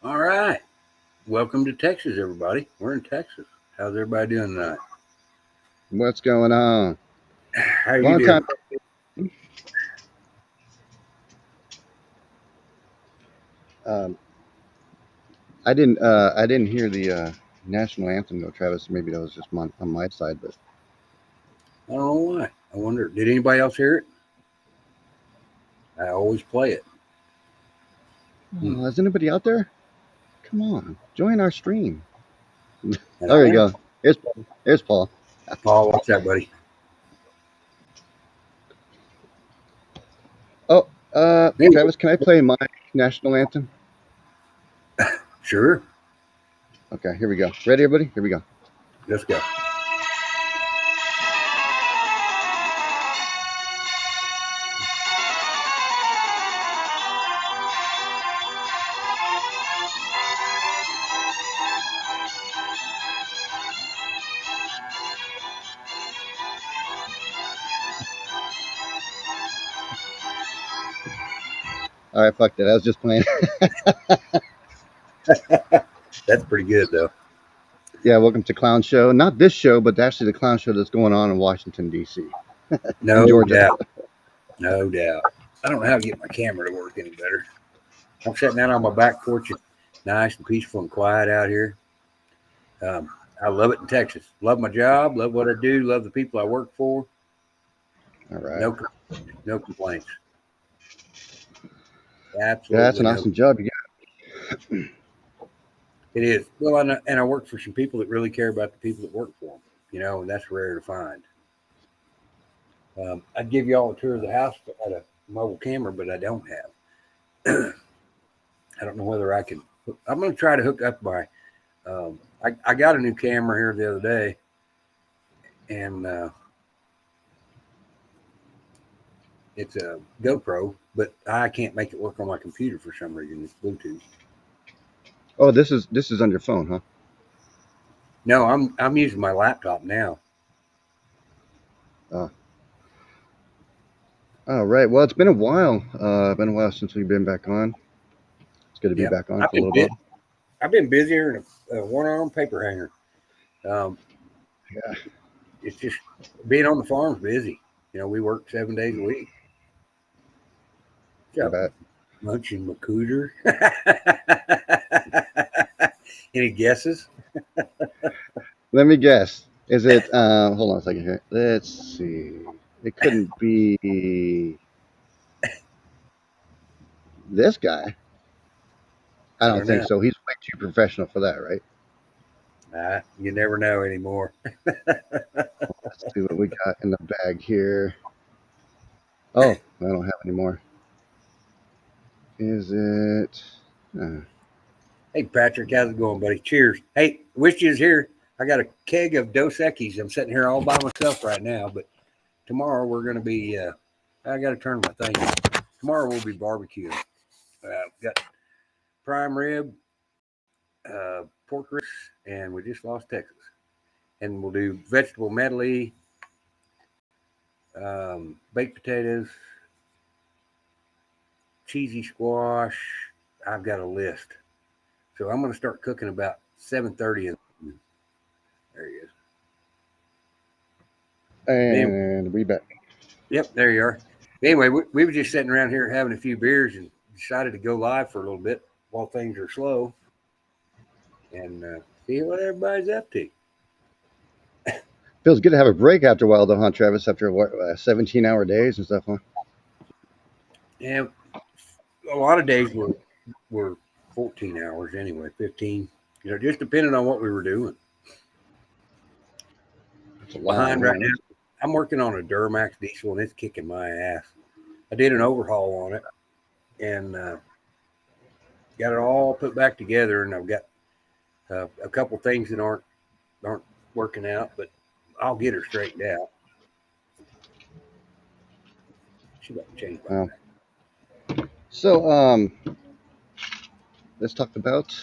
All right. Welcome to Texas, everybody. We're in Texas. How's everybody doing tonight? What's going on? How you Long doing? time. Um, I didn't hear the national anthem though, Travis. Maybe that was just on my side, but I don't know why. I wonder, did anybody else hear it? I always play it. Hmm. is anybody out there? Come on, join our stream. And There I you am. go. Here's Paul. Here's Paul. Paul, what's that, buddy? Oh, Anyway, Travis, can I play my national anthem? sure. Okay, here we go. Ready, everybody? Here we go. Let's go. All right, fuck that. I was just playing. That's pretty good, though. Yeah, welcome to Clown Show. Not this show, but actually the clown show that's going on in Washington D.C. in No Georgia. doubt. No doubt. I don't know how to get my camera to work any better. I'm sitting out on my back porch. It's nice and peaceful and quiet out here. I love it in Texas. Love my job. Love what I do. Love the people I work for. All right. No complaints. Yeah, Absolutely. that's an No. awesome job you got. It is. Well, and I work for some people that really care about the people that work for them, and that's rare to find. I'd give you all a tour of the house if I had a mobile camera, but I don't have. I don't know whether I can. I'm going to try to hook up my. I got a new camera here the other day, and it's a GoPro, but I can't make it work on my computer for some reason. It's Bluetooth. Oh, this is on your phone, huh? No, I'm using my laptop now. All right. Well, it's been a while. Been a while since we've been back on. It's good to be Yeah, back on for a little bit. I've been busier than a one-arm paper hanger. Yeah. It's just being on the farm's busy. We work 7 days a week. I bet. Munching McCooter. Any guesses? Let me guess. Is it? Hold on a second here. Let's see. It couldn't be this guy. I don't think know. so. He's way too professional for that, right? You never know anymore. Let's see what we got in the bag here. Oh, I don't have any more. Is it? Hey, Patrick, how's it going, buddy? Cheers. Hey, wish you was here. I got a keg of Dos Equis. I'm sitting here all by myself right now, but tomorrow we're going to be, I got to turn my thing on. Tomorrow we'll be barbecuing. Got prime rib, pork ribs, and we just lost Texas. And we'll do vegetable medley, baked potatoes, cheesy squash. I've got a list. So I'm going to start cooking about 7:30. There he is. And we bet. Yep, there you are. Anyway, we were just sitting around here having a few beers and decided to go live for a little bit while things are slow and see what everybody's up to. Feels good to have a break after a while, though, huh, Travis? After what, 17-hour days and stuff, huh? Yeah, a lot of days were 14 hours anyway, 15. Just depending on what we were doing. It's a lot. Behind right now, I'm working on a Duramax diesel and it's kicking my ass. I did an overhaul on it and got it all put back together, and I've got a couple things that aren't working out, but I'll get her straightened out. She got to change my back. So, let's talk about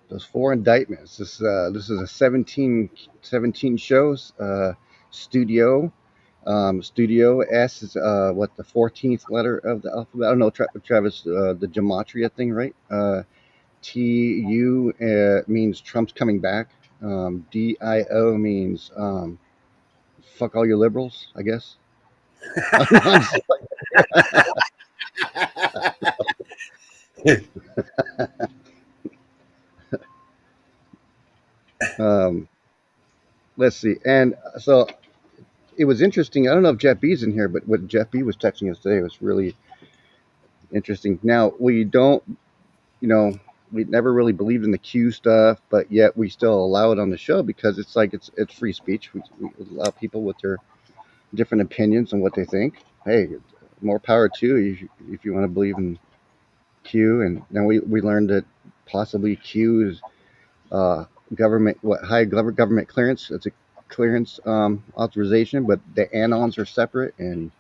those 4 indictments. This is a 17 shows studio. Studio S is what, the 14th letter of the alphabet. I don't know, Travis, the gematria thing, right? TU means Trump's coming back. DIO means fuck all you liberals, I guess. I'm just um, let's see. And so it was interesting. I don't know if Jeff B's in here, but what Jeff B was texting us today was really interesting. Now, we don't, you know, we never really believed in the Q stuff, but yet we still allow it on the show because it's like it's free speech. We allow people with their different opinions on what they think. Hey, more power to you if you want to believe in Q. And then we learned that possibly Q is government, high government clearance. It's a clearance authorization, but the anons are separate and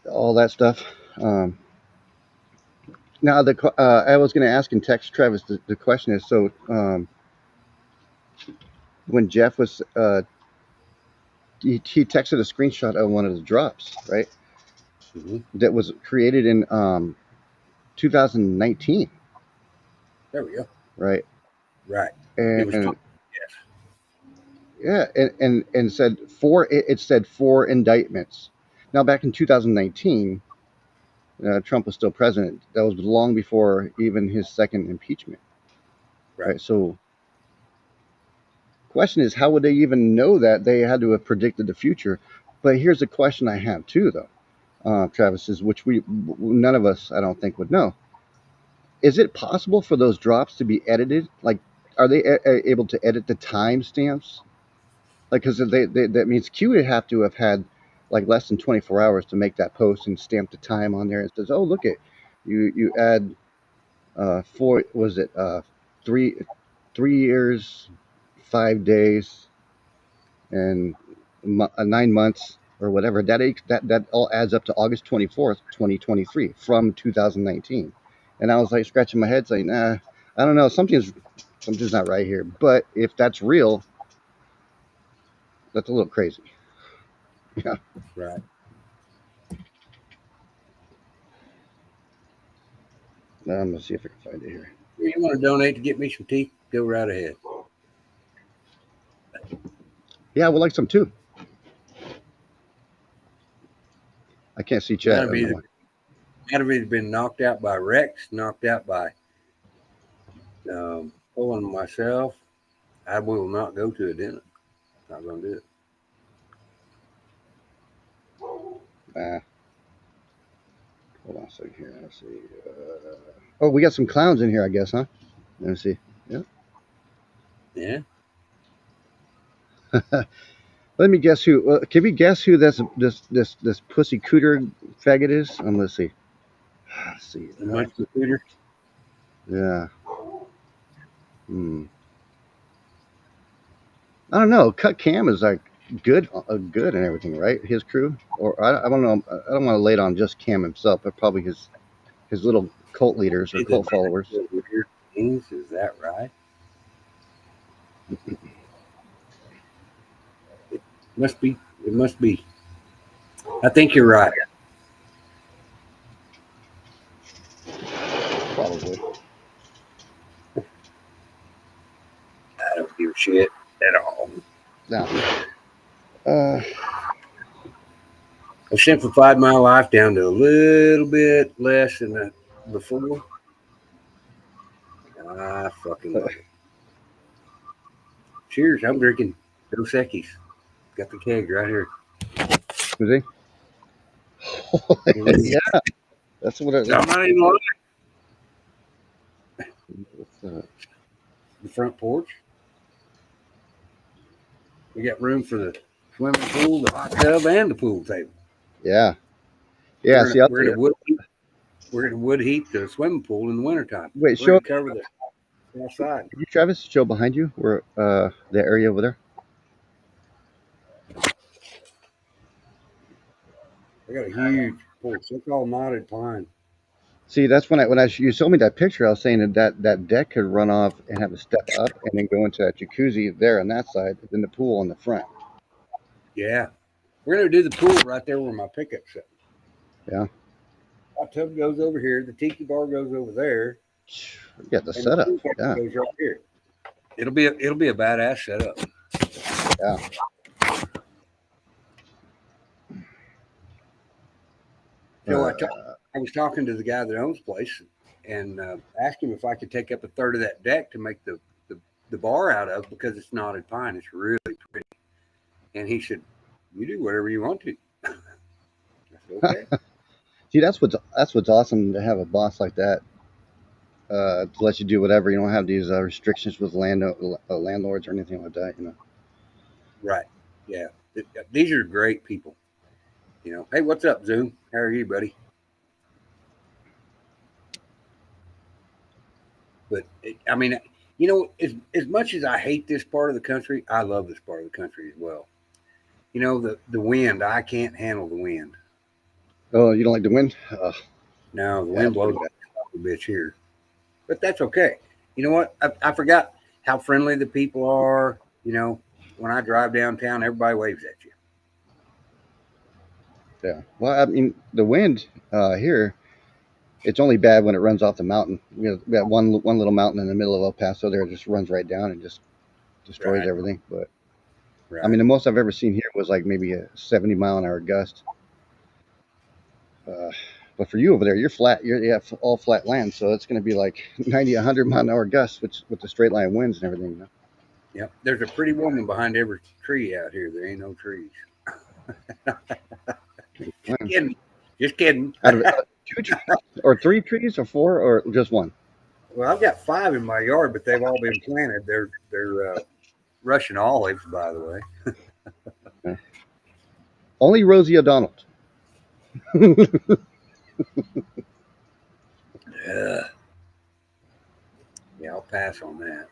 all that stuff. Now, I was going to ask in text, Travis. The question is: so when Jeff was he texted a screenshot of one of the drops, right? Mm-hmm. That was created in 2019. There we go. Right. Right. And yes. yeah, and said it said 4 indictments. Now, back in 2019, Trump was still president. That was long before even his second impeachment. Right. So, question is, how would they even know that? They had to have predicted the future. But here's a question I have too, though, Travis, is which none of us, I don't think, would know. Is it possible for those drops to be edited? Like, are they able to edit the timestamps? Like, because that means Q would have to have had like less than 24 hours to make that post and stamp the time on there. It says, oh, look at you add 3 years, 5 days, and 9 months or whatever. That all adds up to August 24th, 2023 from 2019. And I was like scratching my head saying, nah, I don't know, something's not right here. But if that's real, that's a little crazy. Yeah. Right. Now I'm gonna see if I can find it here. You want to donate to get me some tea? Go right ahead. Yeah, I would like some too. I can't see chat. Might have either been knocked out by Rex, knocked out by pulling myself. I will not go to a dinner. Not gonna do it. Hold on a second here. Let's see. Oh, we got some clowns in here, I guess, huh? Let me see. Yeah. Yeah. Let me guess who. Can we guess who this pussy cooter faggot is? Let's see. Let's see. Much cooter. Yeah. I don't know. Cut Cam is like good and everything, right? His crew, or I don't know. I don't want to lay it on just Cam himself, but probably his little cult leaders or cult followers. Is that right? It must be. It must be. I think you're right. Probably. I don't give a shit at all. No. I simplified my life down to a little bit less than before. I fucking love it. Cheers. I'm drinking Dos Equis. Got the keg right here. Is he? Yeah. That's what it is. I'm not even lying. The front porch. We got room for the swimming pool, the hot tub, and the pool table. Yeah. Yeah. We're gonna wood heat the swimming pool in the wintertime. Wait, show cover the outside. Can you, Travis, show behind you where the area over there? I got a huge porch. It's all knotted pine. See, that's when you showed me that picture. I was saying that deck could run off and have a step up and then go into that jacuzzi there on that side, and then the pool on the front. Yeah, we're gonna do the pool right there where my pickup's at. Yeah. Hot tub goes over here. The tiki bar goes over there. Yeah, the And setup. the pool Yeah, goes right here. It'll be a badass setup. yeah. So Uh, I was talking to the guy that owns the place and asked him if I could take up a third of that deck to make the bar out of because it's knotted pine. It's really pretty. And he said, "You do whatever you want to." I said, "Okay." See, that's what's awesome to have a boss like that. To let you do whatever. You don't have these restrictions with landlords or anything like that. You know. Right. Yeah. These are great people. Hey, what's up, Zoom? How are you, buddy? But I mean, as much as I hate this part of the country, I love this part of the country as well. The wind. I can't handle the wind. Oh, you don't like the wind? No, the Yeah, wind it's blows pretty bad. like a bitch here, but that's okay. You know what? I forgot how friendly the people are. When I drive downtown, everybody waves at you. Yeah. Well, I mean, the wind here, it's only bad when it runs off the mountain. We got one little mountain in the middle of El Paso there. It just runs right down and just destroys Right. everything. But I Right. mean, the most I've ever seen here was like maybe a 70-mile-an-hour gust. Uh, but for you over there, you're flat. You have all flat land, so it's going to be like 90, 100-mile-an-hour gusts, which with the straight line winds and everything. You know? Yep. There's a pretty woman behind every tree out here. There ain't no trees. Just Wow. kidding. Just kidding. Out of two trees or three trees or four or just one? Well, I've got 5 in my yard, but they've all been planted. They're Russian olives, by the way. Yeah. Only Rosie O'Donnell. Yeah. Yeah, I'll pass on that.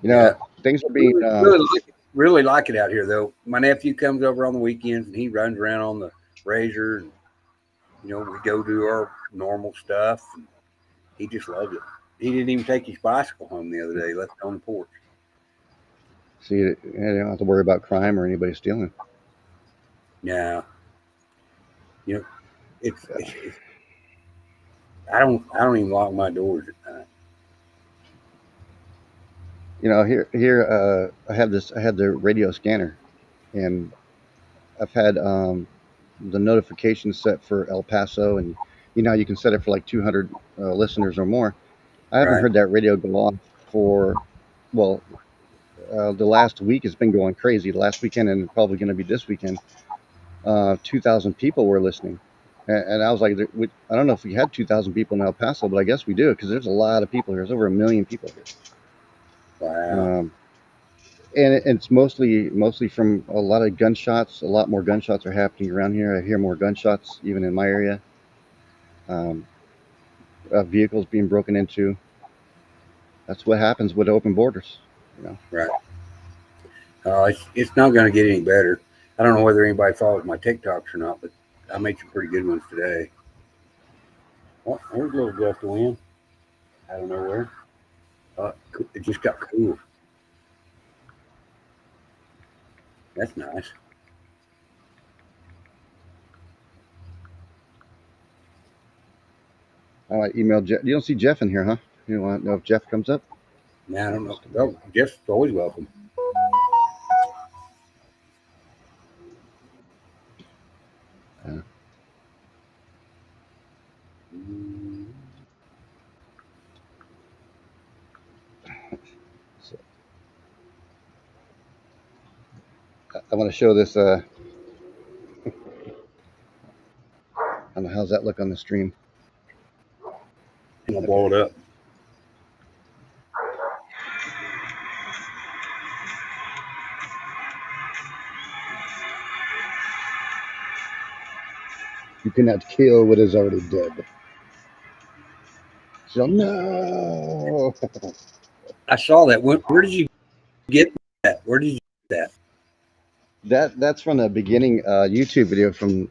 You Yeah. know, things are being. Really like it out here though. My nephew comes over on the weekends and he runs around on the razor and we go do our normal stuff and he just loves it. He didn't even take his bicycle home the other day. He left it on the porch. So you don't have to worry about crime or anybody stealing. Now, you know, it's I don't even lock my doors at night. You know, here I had the radio scanner, and I've had the notification set for El Paso, and you can set it for like 200 listeners or more. I haven't Right. heard that radio go off for well, the last week has been going crazy. The last weekend and probably going to be this weekend. 2,000 people were listening. And I was like, I don't know if we had 2,000 people in El Paso, but I guess we do because there's a lot of people here. There's over 1 million people here. Wow. Um, and it's mostly from a lot of gunshots. A lot more gunshots are happening around here. I hear more gunshots even in my area. Um, vehicles being broken into. That's what happens with open borders. You know. Right. It's not going to get any better. I don't know whether anybody follows my TikToks or not, but I made some pretty good ones today. Oh, there's a little gust of wind. I don't know where. It just got cool. That's nice. I might email Jeff. You don't see Jeff in here, huh? You want to know if Jeff comes up? Now I don't know. Oh, Jeff's always welcome. Uh, Mm. so I want to show this. I don't know how's that look on the stream. I'm gonna blow Okay. it up. You cannot kill what is already dead. So no. I saw that. Where did you get that? Where did you get that? That's from the beginning YouTube video from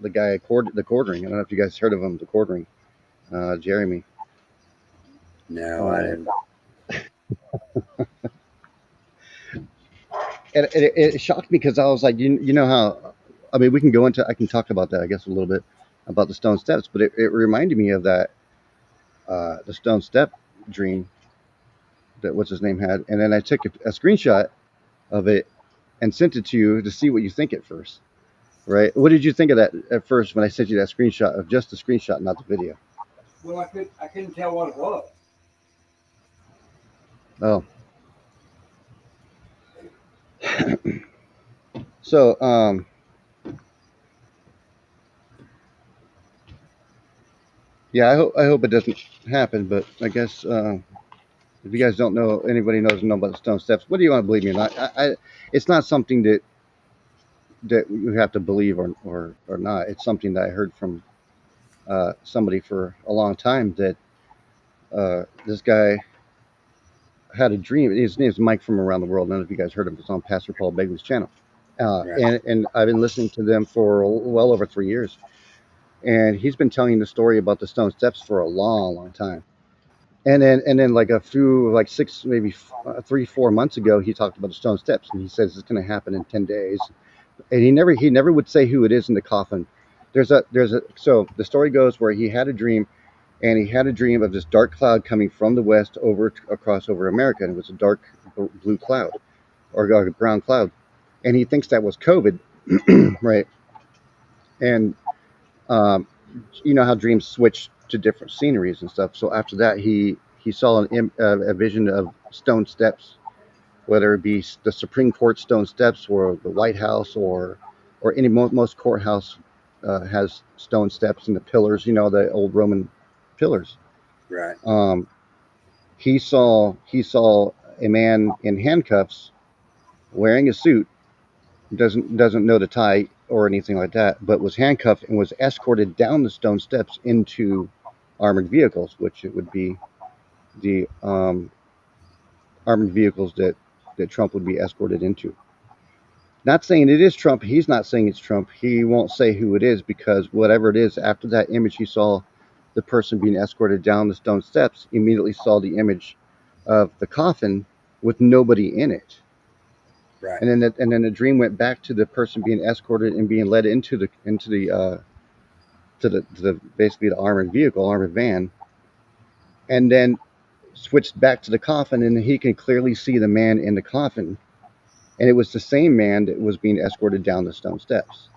the guy the Quartering. I don't know if you guys heard of him, the Quartering, Jeremy. No, I Uh, didn't. and it shocked me because I was like, you know how, I mean, we can go into, I can talk about that, I guess, a little bit. about the stone steps, but it reminded me of that the stone step dream that what's his name had, and then I took a screenshot of it and sent it to you to see what you think at first. Right? What did you think of that at first when I sent you that screenshot of just the screenshot, not the video? Well, I couldn't tell what it was. Oh, so yeah, I hope it doesn't happen, but I guess if you guys don't know, anybody doesn't know about the stone steps, what do you want to believe me or not? It's not something that you have to believe or not. It's something that I heard from somebody for a long time that this guy had a dream. His name's Mike from Around the World. None of you guys heard of him. It's on Pastor Paul Begley's channel. Right. And I've been listening to them for well over 3 years. And he's been telling the story about the stone steps for a long time. And then like a few, like 6, maybe 3, 4 months ago, he talked about the stone steps, and he says it's going to happen in 10 days. And he never would say who it is in the coffin. So the story goes where he had a dream, and he had a dream of this dark cloud coming from the west across over America, and it was a dark blue cloud or a brown cloud, and he thinks that was COVID, right? And um, you know how dreams switch to different sceneries and stuff. So after that, he saw a vision of stone steps, whether it be the Supreme Court stone steps or the White House or any most courthouse has stone steps and the pillars. You know, the old Roman pillars. Right. He saw a man in handcuffs wearing a suit, doesn't know the tie or anything like that, but was handcuffed and was escorted down the stone steps into armored vehicles, which it would be the armored vehicles that Trump would be escorted into. Not saying it is Trump. He's not saying it's Trump. He won't say who it is, because whatever it is, after that image, he saw the person being escorted down the stone steps, immediately saw the image of the coffin with nobody in it. Right. And then the dream went back to the person being escorted and being led into the basically the armored vehicle, armored van, and then switched back to the coffin, and he can clearly see the man in the coffin, and it was the same man that was being escorted down the stone steps.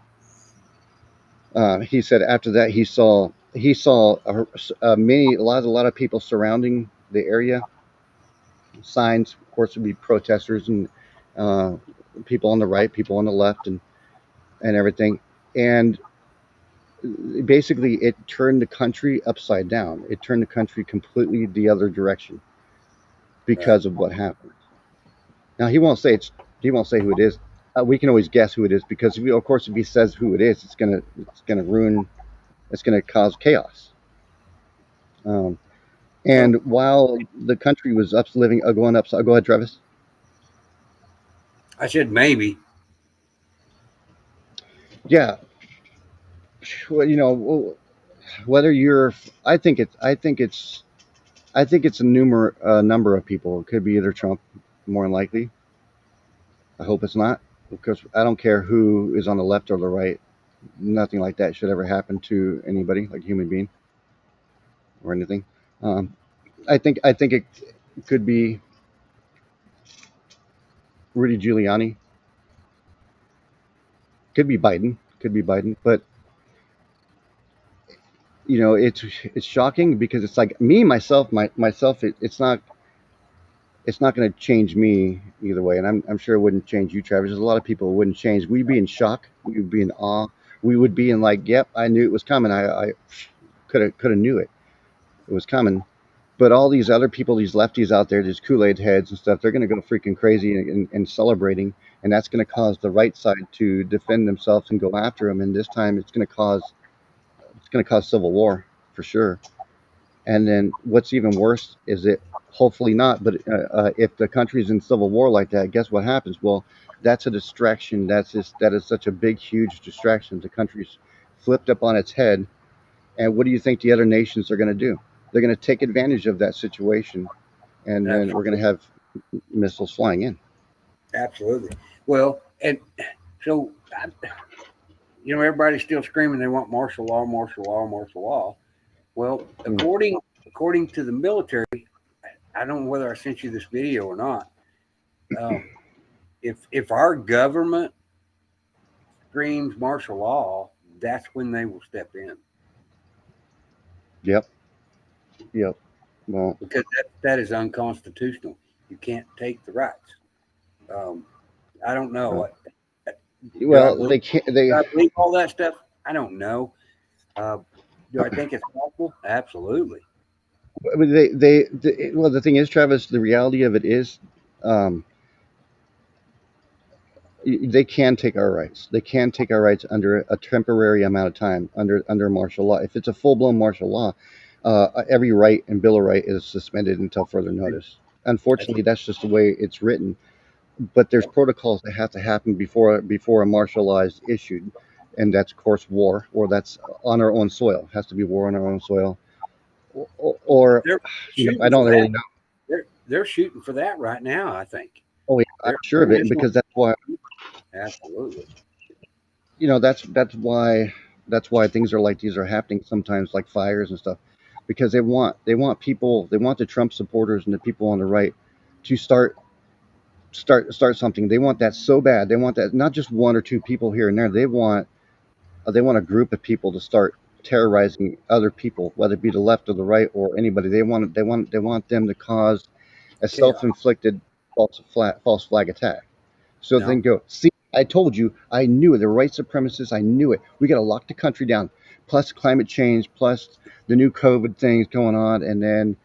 He said after that he saw a lot of people surrounding the area. Signs, of course, would be protesters and people on the right, people on the left, and everything. And basically, it turned the country upside down. It turned the country completely the other direction because of what happened. Now he won't say who it is. We can always guess who it is, because of course, if he says who it is, it's gonna ruin. It's gonna cause chaos. And while the country was going upside, go ahead, Travis. I said maybe. Yeah, well, you know, whether you're, I think it's a number of people. It could be either Trump, more than likely. I hope it's not, because I don't care who is on the left or the right. Nothing like that should ever happen to anybody, like a human being or anything. Um, I think it could be Rudy Giuliani, could be Biden, but you know, it's shocking, because it's like myself, it's not going to change me either way, and I'm sure it wouldn't change you, Travis. There's a lot of people it wouldn't change. We'd be in shock. We would be in awe. We would be in like, yep, I knew it was coming. I could have knew it was coming. But all these other people, these lefties out there, these Kool-Aid heads and stuff, they're going to go freaking crazy and celebrating, and that's going to cause the right side to defend themselves and go after them. And this time, it's going to cause civil war for sure. And then what's even worse is that, hopefully not, but if the country's in civil war like that, guess what happens? Well, that's a distraction. That is such a big, huge distraction. The country's flipped up on its head. And what do you think the other nations are going to do? They're going to take advantage of that situation, and then we're going to have missiles flying in. Absolutely. Well, and so everybody's still screaming they want martial law, martial law, martial law. Well, Mm. according to the military, I don't know whether I sent you this video or not. Um, if our government screams martial law, that's when they will step in Yep. Yep. Well, because that is unconstitutional. You can't take the rights. Um, I don't know. Do I believe they can't. They all that stuff? I don't know. Uh, do I think it's awful? Absolutely. I mean, well, the thing is, Travis, the reality of it is, um, they can take our rights. They can take our rights under a temporary amount of time under martial law. If it's a full blown martial law, every right and bill of right is suspended until further notice. That's Unfortunately, that's just the way it's written. But there's yep. protocols that have to happen before a martial law is issued, and that's of course war, or that's on our own soil. It has to be war on our own soil, or They're I shooting for don't that. really know. They're shooting for that right now. I think Oh yeah, I'm sure of they're it just because that's why absolutely. that's why things are like these are happening sometimes, like fires and stuff, because they want the Trump supporters and the people on the right to start something. They want that so bad. They want that not just one or two people here and there. They want a group of people to start terrorizing other people, whether it be the left or the right or anybody. They want them to cause a Chaos. self-inflicted false flag attack. So then No, go, see, I told you, I knew it. The white supremacists, I knew it. We got to lock the country down. Plus climate change, plus the new COVID things going on, and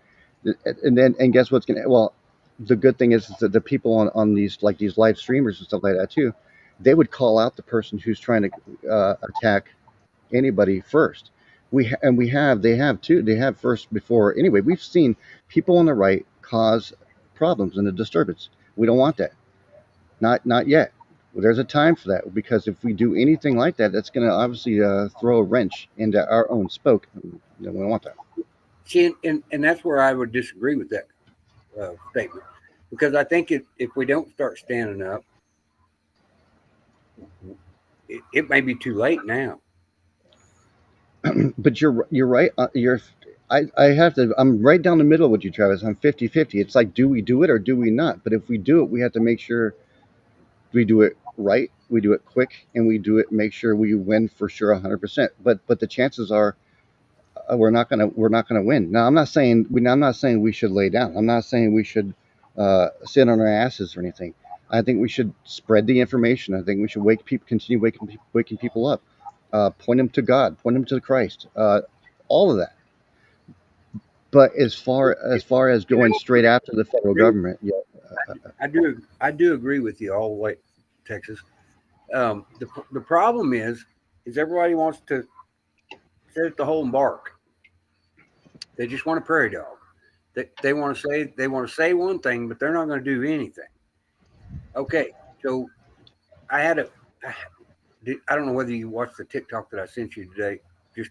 guess what's gonna? Well, the good thing is that the people on these live streamers and stuff like that too, they would call out the person who's trying to attack anybody first. They have too. They have first before. Anyway, we've seen people on the right cause problems and a disturbance. We don't want that. Not yet. Well, there's a time for that because if we do anything like that, that's going to obviously throw a wrench into our own spoke. We don't want that. see, and that's where I would disagree with that statement because I think if we don't start standing up, it may be too late now. But you're right. I have to. I'm right down the middle with you, Travis. I'm 50-50. It's like, do we do it or do we not? But if we do it, we have to make sure we do it right, we do it quick, and make sure we win for sure 100%. But the chances are we're not gonna win. Now I'm not saying we should lay down. I'm not saying we should sit on our asses or anything. I think we should spread the information. I think we should continue waking people up, point them to God, point them to Christ, all of that. But as You going know, straight after the federal agree- government, yeah, I do agree with you all the way, Texas. The problem is everybody wants to sit at the hole and bark. They just want a prairie dog. They want to say one thing, but they're not going to do anything. Okay, so I had a I don't know whether you watched the TikTok that I sent you today, just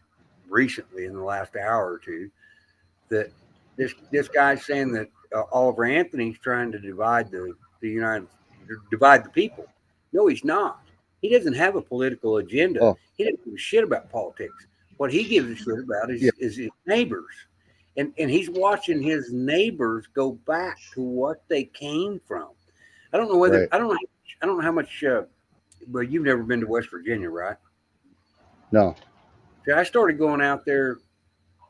recently in the last hour or two. That this guy's saying that Oliver Anthony's trying to divide the people. No, he's not. He doesn't have a political agenda. oh He doesn't give a shit about politics. What he gives a shit about yeah, is his neighbors, and he's watching his neighbors go back to what they came from. I don't know whether right. I don't know how much. Well, you've never been to West Virginia, right? No, See, I started going out there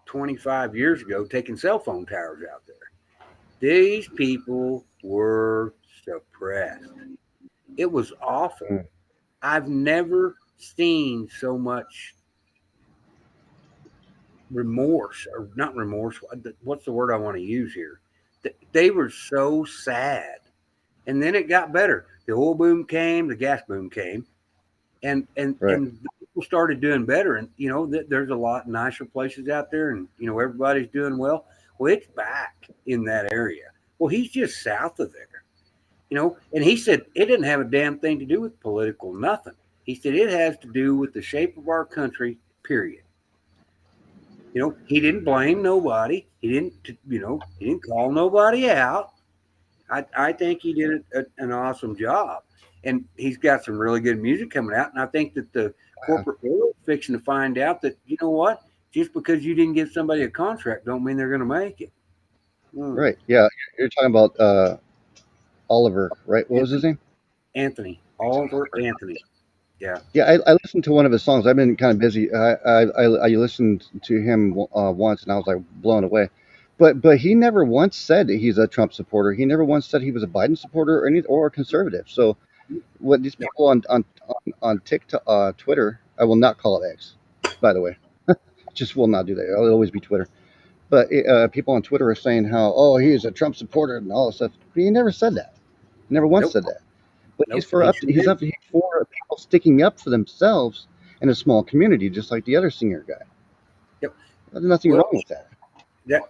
25 years ago, taking cell phone towers out there. These people were suppressed. It was awful. mm, I've never seen so much remorse, or not remorse. What's the word I want to use here? They were so sad. And then it got better. The oil boom came, the gas boom came, right. and people started doing better. And there's a lot nicer places out there, and everybody's doing well. Well, it's back in that area. Well, he's just south of there. And he said it didn't have a damn thing to do with political nothing. He said it has to do with the shape of our country, period. He didn't blame nobody. He didn't call nobody out. I think he did an awesome job. and he's got some really good music coming out. And I think that the corporate world is fixing to find out that, you know what, just because you didn't give somebody a contract, don't mean they're going to make it. Hmm. Right. Yeah. You're talking about Oliver, right? What was his name? Oliver Anthony. Yeah. Yeah, I listened to one of his songs. I've been kind of busy. I listened to him once, and I was like blown away. But he never once said that he's a Trump supporter. He never once said he was a Biden supporter or a conservative. So what these people on TikTok, Twitter, I will not call it X, by the way. Just will not do that. It'll always be Twitter. But people on Twitter are saying how, oh, he's a Trump supporter and all this stuff. He never said that. He never once Nope. said that. But Nope. He he's sure for people sticking up for themselves in a small community, just like the other singer guy. Yep. There's nothing Well, wrong with that.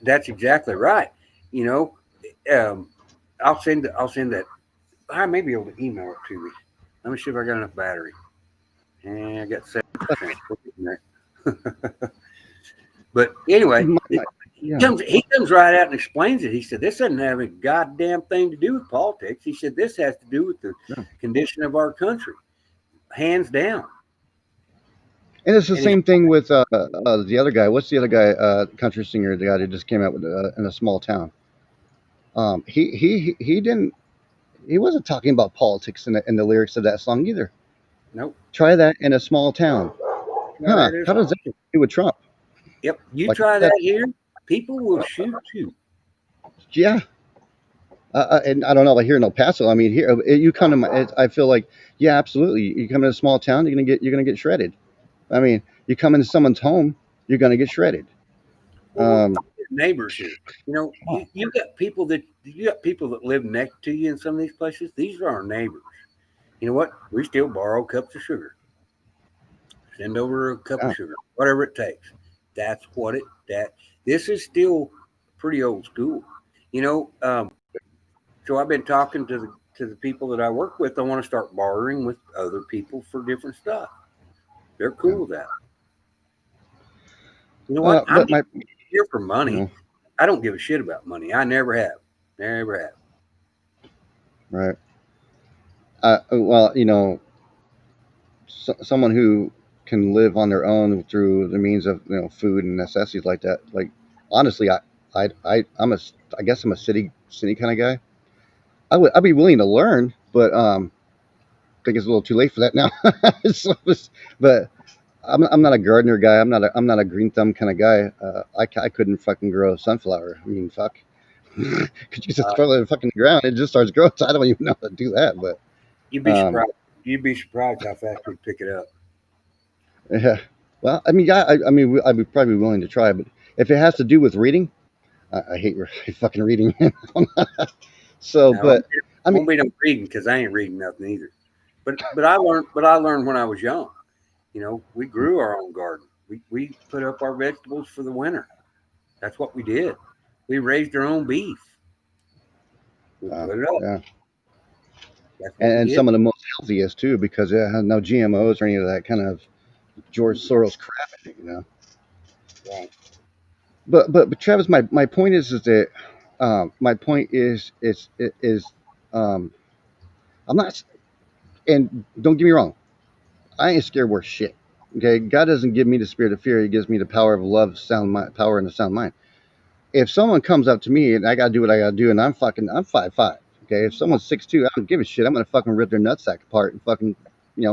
that's exactly right. You know, I'll send that. I may be able to email it to me. Let me see if I got enough battery. And I got 7%. But anyway, Yeah. he comes right out and explains it. He said, this doesn't have a goddamn thing to do with politics. He said, this has to do with the condition of our country, hands down. And it's the And same thing with the other guy. What's the other guy? Country singer, the guy that just came out with in a small town. He didn't. He wasn't talking about politics in the lyrics of that song either. Nope. Try that in a small town. No, Huh? that is- How does that have to do with Trump? Yep. You Like try that- that here, people will shoot you. Yeah. And I don't know about here in El Paso. I mean, here you come to my. I feel like, yeah, absolutely. You come in a small town, you're gonna get shredded. I mean, you come into someone's home, you're gonna get shredded. Neighbors here. You know, you got people that live next to you in some of these places. These are our neighbors. You know what? We still borrow cups of sugar. Send over a cup of sugar, whatever it takes. That's what this is still pretty old school. You know, so I've been talking to the people that I work with. I want to start bartering with other people for different stuff. They're cool with that. You know what? I'm here for money. I don't give a shit about money. I never have. Never have. Right. Well, you know, someone who can live on their own through the means of food and necessities like that. Like honestly, I guess I'm a city kind of guy. I'd be willing to learn, but I think it's a little too late for that now. But I'm not a gardener guy. I'm not a green thumb kind of guy. I couldn't fucking grow a sunflower. I mean, fuck. Could you just throw it fucking in the ground? It just starts growing. So I don't even know how to do that. But you'd be surprised. You'd be surprised how fast we'd pick it up. Yeah. Well, I mean, yeah. I mean, I'd be probably willing to try, but if it has to do with reading, I hate fucking reading. So, no, but I mean, won't be no reading because I ain't reading nothing either. But I learned when I was young. You know, we grew our own garden. We put up our vegetables for the winter. That's what we did. We raised our own beef. We put it up. Yeah. And some of the most healthiest too, because it has no GMOs or any of that kind of George Soros crap in it, you know. Right. But Travis, my point is that my point is I'm not, and don't get me wrong, I ain't scared worth shit. Okay, God doesn't give me the spirit of fear; He gives me the power of love, power, and a sound mind. If someone comes up to me and I gotta do what I gotta do, and I'm 5'5", okay. If someone's 6'2", I don't give a shit. I'm gonna fucking rip their nutsack apart and fucking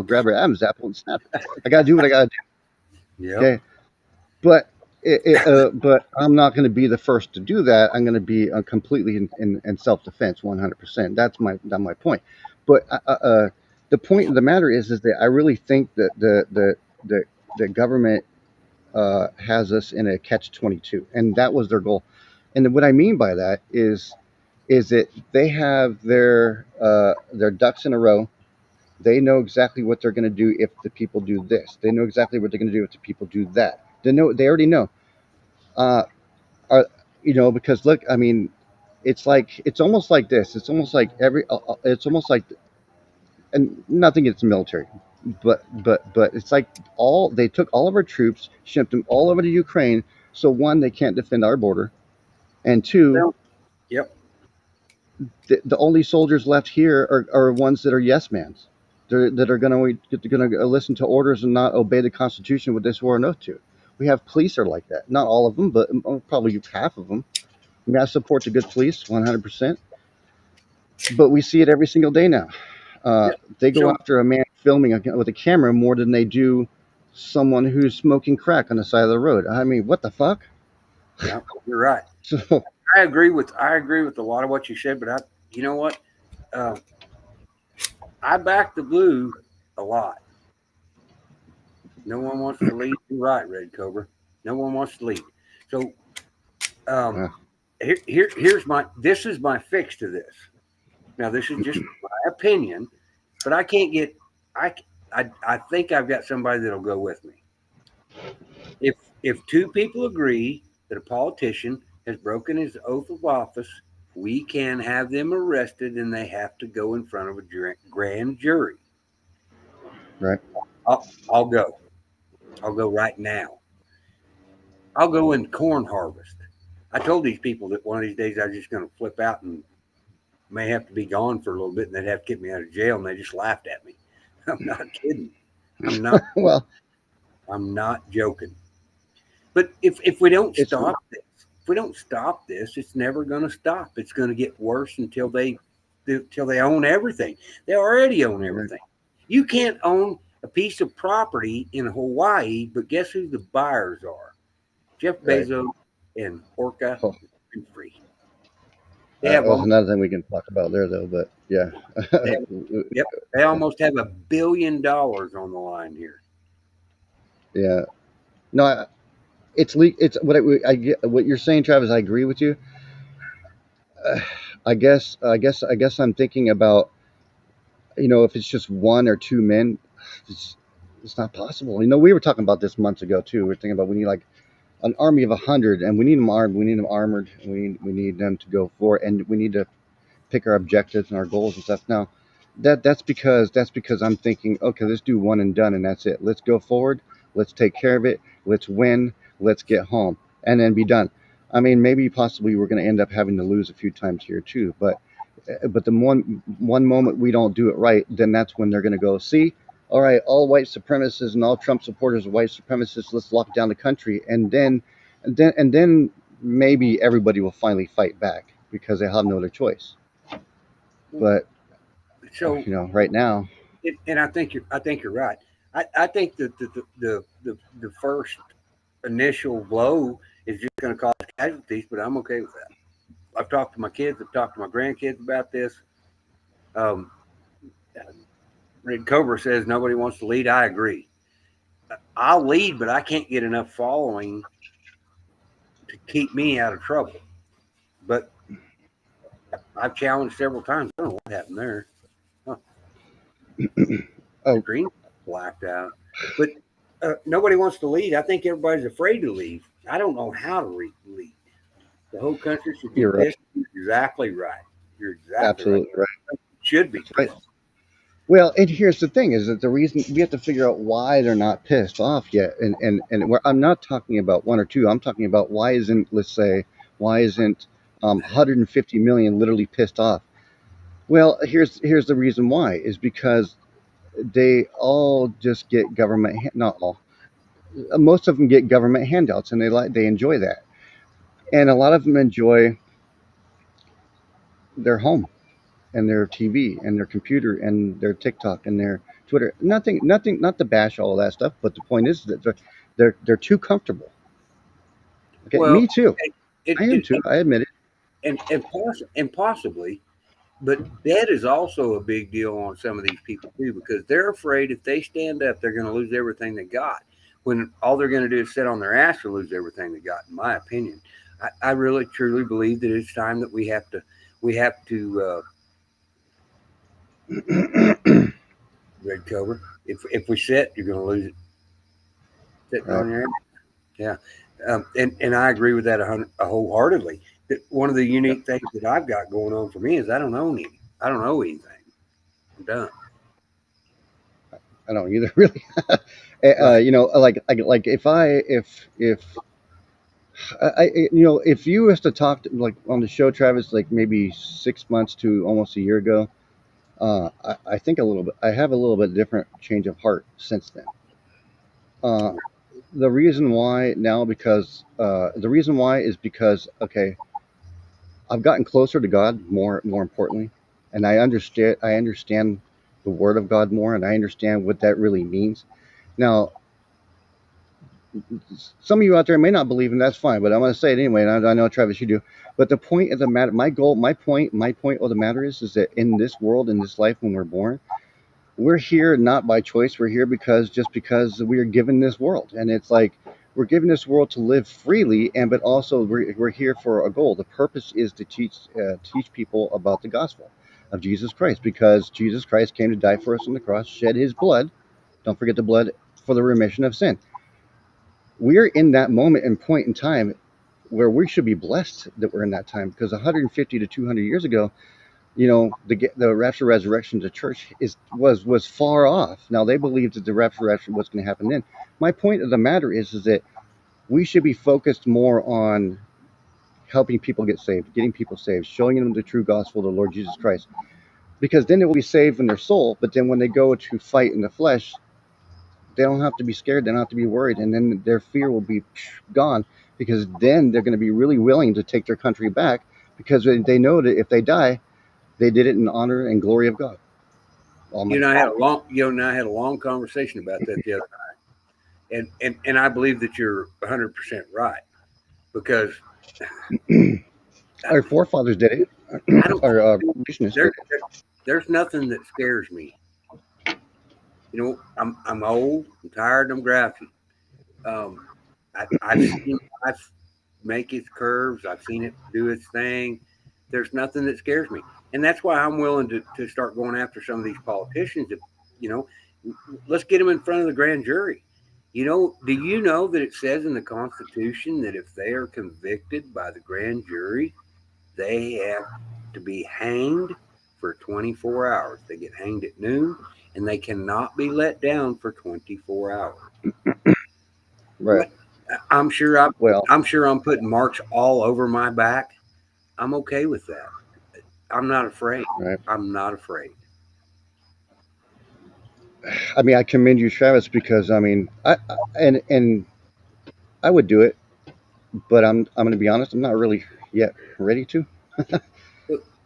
grab their Adam's apple and snap it. I gotta do what I gotta do. Yeah. Okay, but but I'm not going to be the first to do that. I'm going to be completely in self-defense, 100%. That's my point. But the point of the matter is that I really think that the government has us in a catch-22, and that was their goal. And what I mean by that is that they have their ducks in a row. They know exactly what they're going to do if the people do this. They know exactly what they're going to do if the people do that. They already know. Because look, I mean, it's almost like this. It's almost like and nothing against the military, but it's like they took all of our troops, shipped them all over to Ukraine. So one, they can't defend our border, and two, Yep. the only soldiers left here are ones that are yes mans. That are going to listen to orders and not obey the Constitution, what they swore an oath to. We have police are like that. Not all of them, but probably half of them. I mean, I support the good police 100%, but we see it every single day now. Yeah. They go So after a man filming with a camera more than they do someone who's smoking crack on the side of the road. I mean, what the fuck? yeah, you're right. So I agree with a lot of what you said, but you know what? Uh, I back the blue a lot. No one wants to lead. You're right, Red Cobra. No one wants to lead. So um, uh, here's my. This is my fix to this. Now this is just my opinion, but I can't get. I think I've got somebody that'll go with me. If if two people agree that a politician has broken his oath of office, we can have them arrested and they have to go in front of a grand jury. right. I'll go. I'll go right now. I'll go in corn harvest. I told these people that one of these days I was just going to flip out and may have to be gone for a little bit and they'd have to get me out of jail and they just laughed at me. I'm not kidding. I'm not Well, I'm not joking. But if we don't it's stop this, if we don't stop this, it's never going to stop. It's going to get worse until they own everything. They already own everything. You can't own a piece of property in Hawaii, but guess who the buyers are? Jeff right. Bezos and Orca Oh, Winfrey. They have that's almost, another thing we can talk about there, though. But yeah, they have, yep, they almost have $1 billion on the line here. yeah. No, it's it's what I get. What you're saying, Travis. I agree with you. Uh, I guess I'm thinking about, if it's just one or two men, it's, it's not possible. We were talking about this months ago too. We are thinking about we need like an army of 100, and we need them armed. We need them armored. And we need them to go for it, and we need to pick our objectives and our goals and stuff. Now, that's because I'm thinking, okay, let's do one and done, and that's it. Let's go forward. Let's take care of it. Let's win. Let's get home, and then be done. I mean, maybe possibly we're going to end up having to lose a few times here too, but the one moment we don't do it right, then that's when they're going to go, see, all right, all white supremacists and all Trump supporters are white supremacists. Let's lock down the country, and then maybe everybody will finally fight back because they have no other choice. But So, right now, and I think you're right. I think that the first initial blow is just going to cause casualties, but I'm okay with that. I've talked to my kids. I've talked to my grandkids about this. Um, Red Cobra says nobody wants to lead. I agree. I'll lead, but I can't get enough following to keep me out of trouble. But I've challenged several times. I don't know what happened there. Huh, the oh green blacked out. But nobody wants to lead. I think everybody's afraid to leave. I don't know how to lead. The whole country should be you're right, pissed. You're exactly right. You're exactly right. absolutely right. Should be That's right. pissed. Well, and here's the thing: is that the reason we have to figure out why they're not pissed off yet, and where I'm not talking about one or two, I'm talking about why isn't 150 million literally pissed off? Well, here's the reason why is because they all just get not all, most of them get government handouts, and they enjoy that, and a lot of them enjoy their home and their TV and their computer and their TikTok and their Twitter. Nothing, not to bash all of that stuff, but the point is that they're too comfortable. Okay, Well, me too. it, I am it, too. I admit it. and possibly, but that is also a big deal on some of these people too, because they're afraid if they stand up, they're going to lose everything they got. When all they're going to do is sit on their ass or lose everything they got. In my opinion, I really truly believe that it's time that we have to red cover. If we sit, you're going to lose it. Sitting Right. on your ass. Yeah, and I agree with that wholeheartedly. That one of the Yep. unique things that I've got going on for me is I don't own any. I don't owe anything. I'm done. I don't either really. Right. Like if if you was to talk to, like on the show, Travis, like maybe 6 months to almost a year ago, I think a little bit. I have a little bit different change of heart since then. Uh, the reason why now, because the reason why is because, okay, I've gotten closer to God more importantly, and I understand the Word of God more, and I understand what that really means. Now, some of you out there may not believe, and that's fine, but I'm going to say it anyway. And I know, Travis, you do. But the point of the matter, my goal, my point of the matter is that in this world, in this life, when we're born, we're here not by choice. We're here because we are given this world, and it's like we're given this world to live freely, and but also we're here for a goal. The purpose is to teach people about the gospel of Jesus Christ, because Jesus Christ came to die for us on the cross, shed His blood. Don't forget the blood for the remission of sin. We're in that moment and point in time where we should be blessed that we're in that time, because 150 to 200 years ago, the rapture resurrection of the church was far off. Now they believed that the rapture resurrection was going to happen then. My point of the matter is that we should be focused more on helping people get saved, getting people saved, showing them the true gospel of the Lord Jesus Christ, because then they will be saved in their soul. But then when they go to fight in the flesh, they don't have to be scared. They don't have to be worried, and then their fear will be gone, because then they're going to be really willing to take their country back, because they know that if they die, they did it in honor and glory of God You Almighty. know, I had a long, and I had a long conversation about that the other night, and I believe that you're 100% right because Our forefathers did it. I don't. Our creationists did There, it. there's nothing that scares me. You know, I'm old, I'm tired, I'm grafty. Um, I've seen life make its curves. I've seen it do its thing. There's nothing that scares me, and that's why I'm willing to start going after some of these politicians. If you know, let's get them in front of the grand jury. You know, do you know that it says in the Constitution that if they are convicted by the grand jury, they have to be hanged for 24 hours. They get hanged at noon, and they cannot be let down for 24 hours. Right. I'm sure I'm Well, I'm sure I'm putting marks all over my back. I'm okay with that. I'm not afraid. right. I'm not afraid. I mean, I commend you, Travis, because I mean, and I would do it, but I'm going to be honest. I'm not really yet ready to. But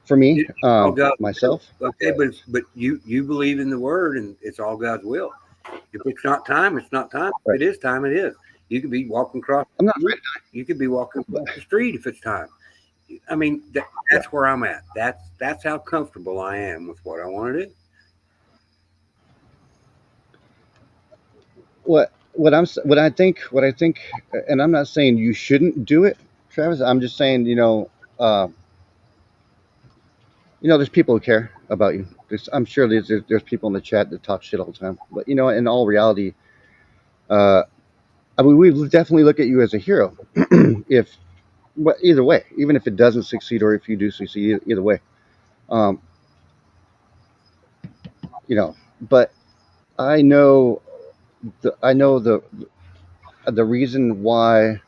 For me, it's all God's will. myself, Okay, but you believe in the word, and it's all God's will. If it's not time, it's not time. right? If it is time, it is. You could be walking across I'm not the street. You could be walking but across the street if it's time. I mean, yeah. that's where I'm at. That's how comfortable I am with what I want to do. What I think, and I'm not saying you shouldn't do it, Travis. I'm just saying, there's people who care about you. I'm sure there's people in the chat that talk shit all the time, but in all reality, uh, I mean, we definitely look at you as a hero. If But either way, even if it doesn't succeed or if you do succeed, either way, um, but I know the reason why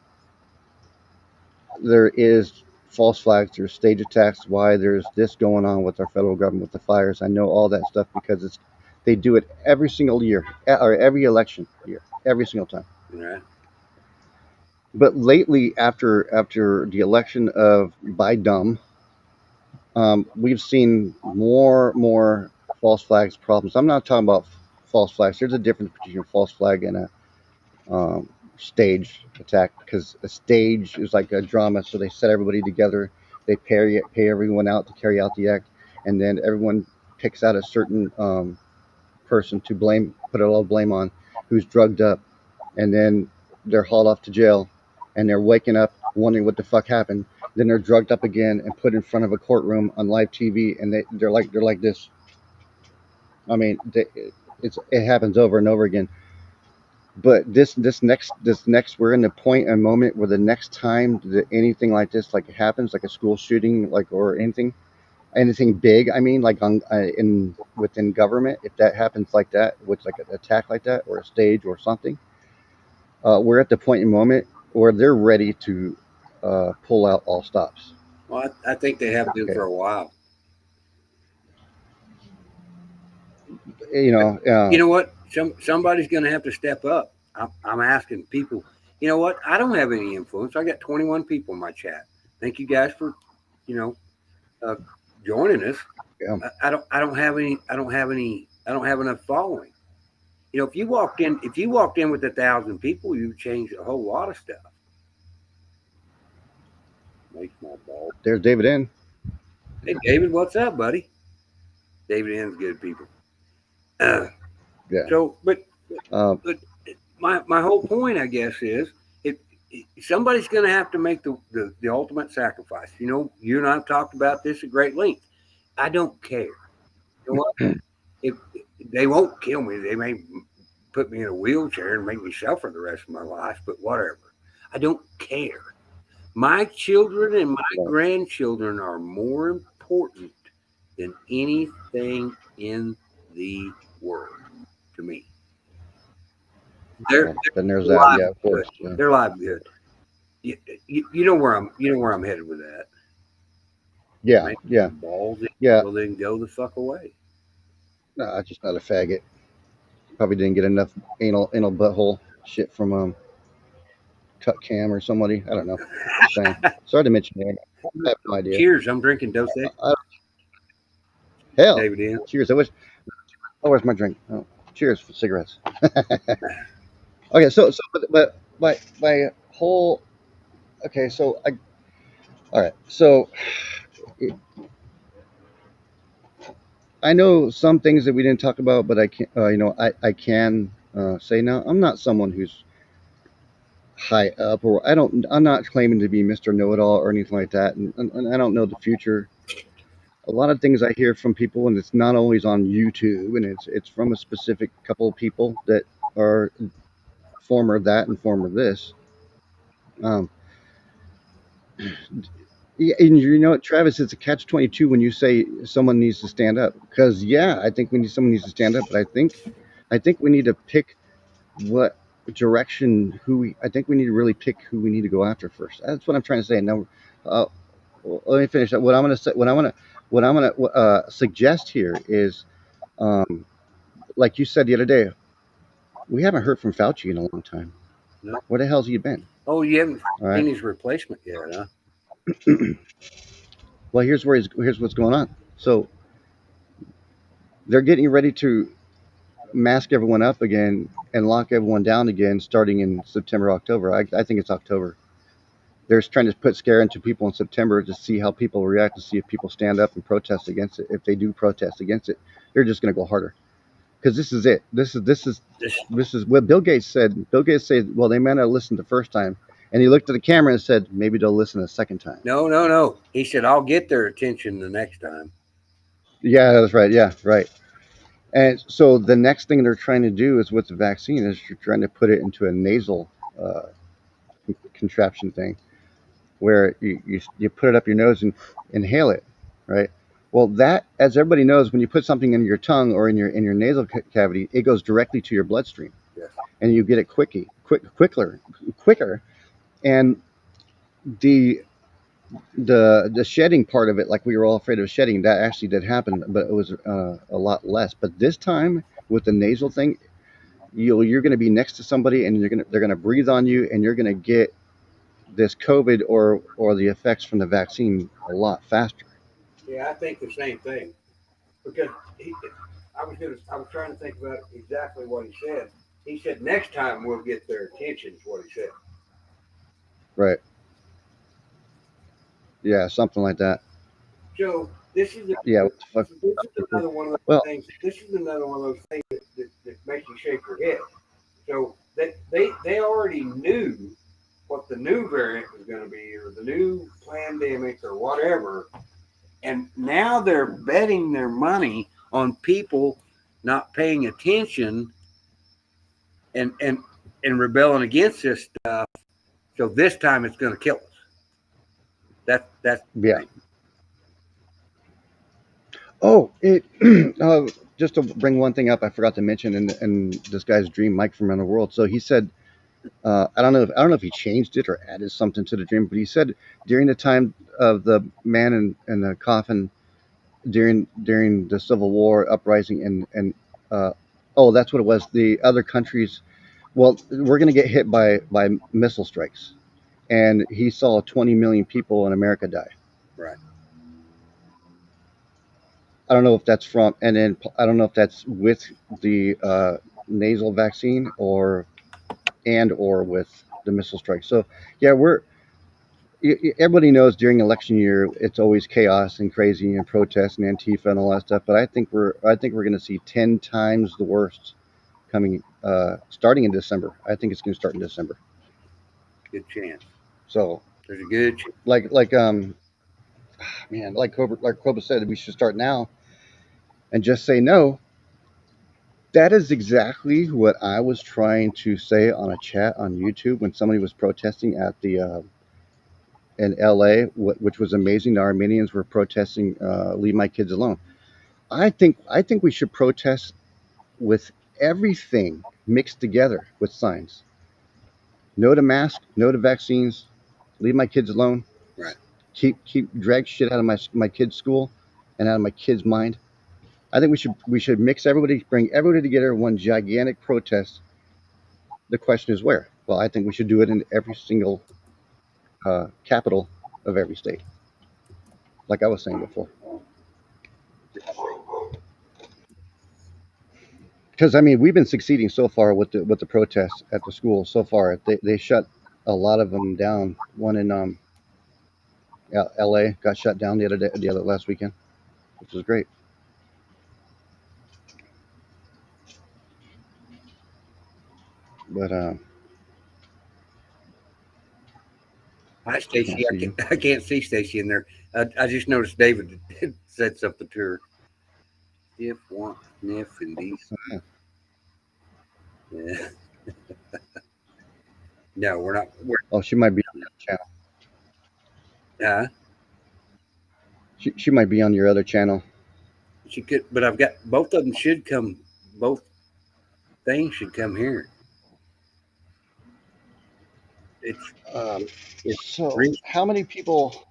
there is false flags, there's stage attacks, why there's this going on with our federal government with the fires. I know all that stuff because they do it every single year, or every election year, every single time. Right? But lately, after the election of Biden, we've seen more false flags problems. I'm not talking about false flags. There's a difference between a false flag and a stage attack, because a stage is like a drama. So they set everybody together, they pay everyone out to carry out the act, and then everyone picks out a certain person to put a lot of blame on, who's drugged up, and then they're hauled off to jail, and they're waking up wondering what the fuck happened. Then they're drugged up again and put in front of a courtroom on live TV, and they're like this. I mean, it happens over and over again. But this next we're in the point and moment where the next time that anything like this like happens, like a school shooting, like, or anything big, I mean, like on in within government, if that happens like that, with like an attack like that or a stage or something, we're at the point and moment or they're ready to pull out all stops. Well, I think they have been Okay. for a while. You know, You know what? Somebody's going to have to step up. I'm asking people. You know what? I don't have any influence. I got 21 people in my chat. Thank you guys for, you know, uh, joining us. yeah, I don't have any. I don't have any. I don't have enough following. You know, if you walked in with 1,000 people, you would change a whole lot of stuff. Makes my ball. there's David N. Hey, David, what's up, buddy? David N's good people. Uh, Yeah. so, Uh, but my whole point, I guess, is if somebody's going to have to make the ultimate sacrifice. You know, you and I have talked about this at great length. I don't care. You know what? If they won't kill me, they may put me in a wheelchair and make me suffer the rest of my life. But whatever, I don't care. My children and my grandchildren are more important than anything in the world to me. Their then there's that. Yeah, of livelihood. course. Yeah. Their livelihood. You know where I'm headed with that. Yeah. Make Yeah. balls in, Yeah. well then go the fuck away. No, I'm just not a faggot. Probably didn't get enough anal butthole shit from Cut Cam or somebody. I don't know. Just saying. Sorry to mention that. I have no idea. Cheers! I'm drinking Dos Equis. Hell, David N. cheers. I wish. Oh, where's my drink? Oh, cheers for cigarettes. Okay, but my whole. Okay, so all right. So I know some things that we didn't talk about, but I can, I can say now I'm not someone who's high up, or I'm not claiming to be Mr. Know-it-all or anything like that, and I don't know the future. A lot of things I hear from people, and it's not always on YouTube, and it's from a specific couple of people that are former that and former this. Um, yeah, and you know what, Travis, it's a catch-22 when you say someone needs to stand up. Because yeah, I think someone needs to stand up, but I think we need to pick what direction I think we need to really pick who we need to go after first. That's what I'm trying to say. Now, uh, let me finish. What I'm going to say. What I'm going to suggest here is, um, like you said the other day, we haven't heard from Fauci in a long time. No. Where the hell's he been? Oh, you haven't All right. seen his replacement yet, huh? Well, here's what's going on. So they're getting ready to mask everyone up again and lock everyone down again, starting in September, October. I think it's October. They're trying to put scare into people in September to see how people react, to see if people stand up and protest against it. If they do protest against it, they're just going to go harder. Because this is it. This is what Bill Gates said. Bill Gates said, "Well, they may not listen the first time," and he looked at the camera and said, "Maybe they'll listen the second time." No. He said, "I'll get their attention the next time." Yeah, that's right. Yeah, right. And so the next thing they're trying to do is with the vaccine is you're trying to put it into a nasal contraption thing, where you put it up your nose and inhale it, right? Well, that, as everybody knows, when you put something in your tongue or in your nasal cavity, it goes directly to your bloodstream, Yes. and you get it quicker, and the shedding part of it, like we were all afraid of shedding, that actually did happen, but it was a lot less. But this time with the nasal thing, you're going to be next to somebody, and they're going to breathe on you, and you're going to get this COVID or the effects from the vaccine a lot faster. Yeah, I think the same thing. Because I was trying to think about exactly what he said. He said, "Next time we'll get their attention," is what he said. Right. Yeah, something like that. So this is Yeah. this is another one of those Well, things. This is another one of those things that makes you shake your head. So they already knew what the new variant was going to be, or the new pandemic, or whatever, and now they're betting their money on people not paying attention and rebelling against this stuff. So this time it's going to kill us. That's yeah. Oh, just to bring one thing up, I forgot to mention in this guy's dream, Mike from Another World. So he said I don't know if he changed it or added something to the dream, but he said during the time of the man in the coffin during the Civil War uprising uh, oh, that's what it was. The other countries, well, we're going to get hit by missile strikes, and he saw 20 million people in America die. Right. I don't know if that's from, and then I don't know if that's with the nasal vaccine or with the missile strike. So yeah, everybody knows during election year it's always chaos and crazy and protests and Antifa and all that stuff. But I think we're going to see 10 times the worst coming starting in December. I think it's going to start in December. Good chance. So There's a good chance. like man, like Cobra said, we should start now and just say no. That is exactly what I was trying to say on a chat on YouTube when somebody was protesting at the in LA, which was amazing. The Armenians were protesting, "Leave my kids alone." I think we should protest with everything mixed together with signs. No to masks, no to vaccines, leave my kids alone. Right. Keep drag shit out of my kids' school and out of my kids' mind. I think we should mix everybody, bring everybody together in one gigantic protest. The question is where. Well, I think we should do it in every single capital of every state, like I was saying before. Because I mean, we've been succeeding so far with the protests at the school. So far, they shut a lot of them down. One in L.A. got shut down the other last weekend, which was great. But Hi, I can't Stacy. see you. I can't see Stacy in there. I just noticed David had said something to her. If want sniff and these. Yeah. No, we're not. Oh, she might be on the other channel. Uh, She might be on your other channel. she could, but I've got both of them should come. Both things should come here. It's Um, it's so re- how many people?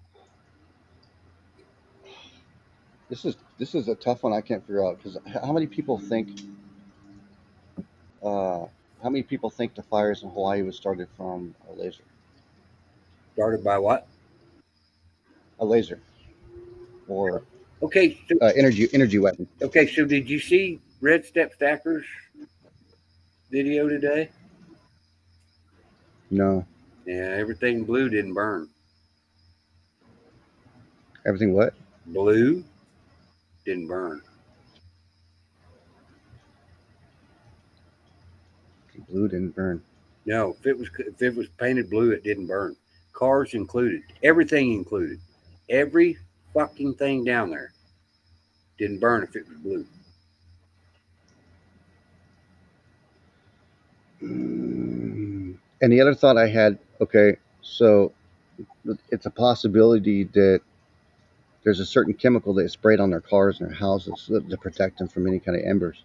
This is a tough one. I can't figure out because uh, how many people think the fires in Hawaii was started from started by what? a laser or Okay, so, energy weapon? okay. So did you see Red Step Stacker's video today? No, Yeah, everything blue didn't burn. everything what? Blue didn't burn. Blue didn't burn. No, if it was painted blue, it didn't burn. Cars included, everything included, every fucking thing down there didn't burn if it was blue. And the other thought I had, okay, so it's a possibility that there's a certain chemical that's sprayed on their cars and their houses to protect them from any kind of embers.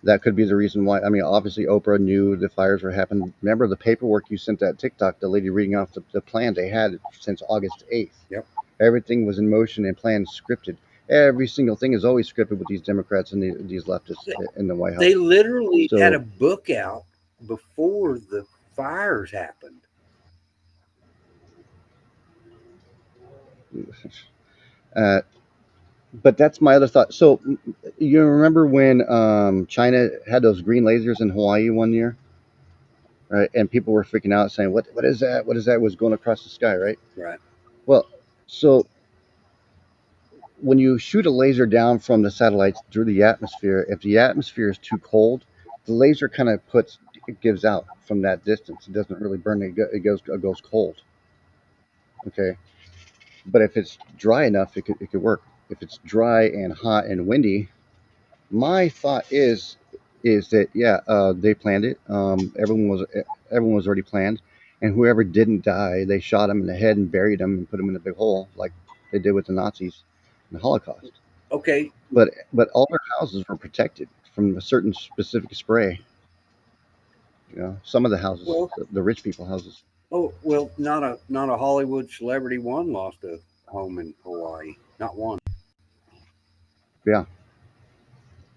That could be the reason why. I mean, obviously, Oprah knew the fires were happening. Remember the paperwork you sent that TikTok, the lady reading off the plan they had since August 8th. Yep. Everything was in motion and planned, scripted. Every single thing is always scripted with these Democrats and these leftists in the White House. They literally had a So, book out before the fires happened. uh, but that's my other thought. So, you remember when China had those green lasers in Hawaii one year, right? And people were freaking out, saying, "What is that? What is that?" Was going across the sky, right? Right. Well, so when you shoot a laser down from the satellites through the atmosphere, if the atmosphere is too cold, the laser kind of it gives out from that distance. It doesn't really burn. It goes cold. Okay, but if it's dry enough, it could work. If it's dry and hot and windy, my thought is that yeah, they planned it. Everyone was already planned, and whoever didn't die, they shot them in the head and buried them and put them in a big hole like they did with the Nazis in the Holocaust. Okay. But all their houses were protected from a certain specific spray. You know, some of the houses, Well, the rich people houses. oh well, not a Hollywood celebrity one lost a home in Hawaii. Not one. Yeah.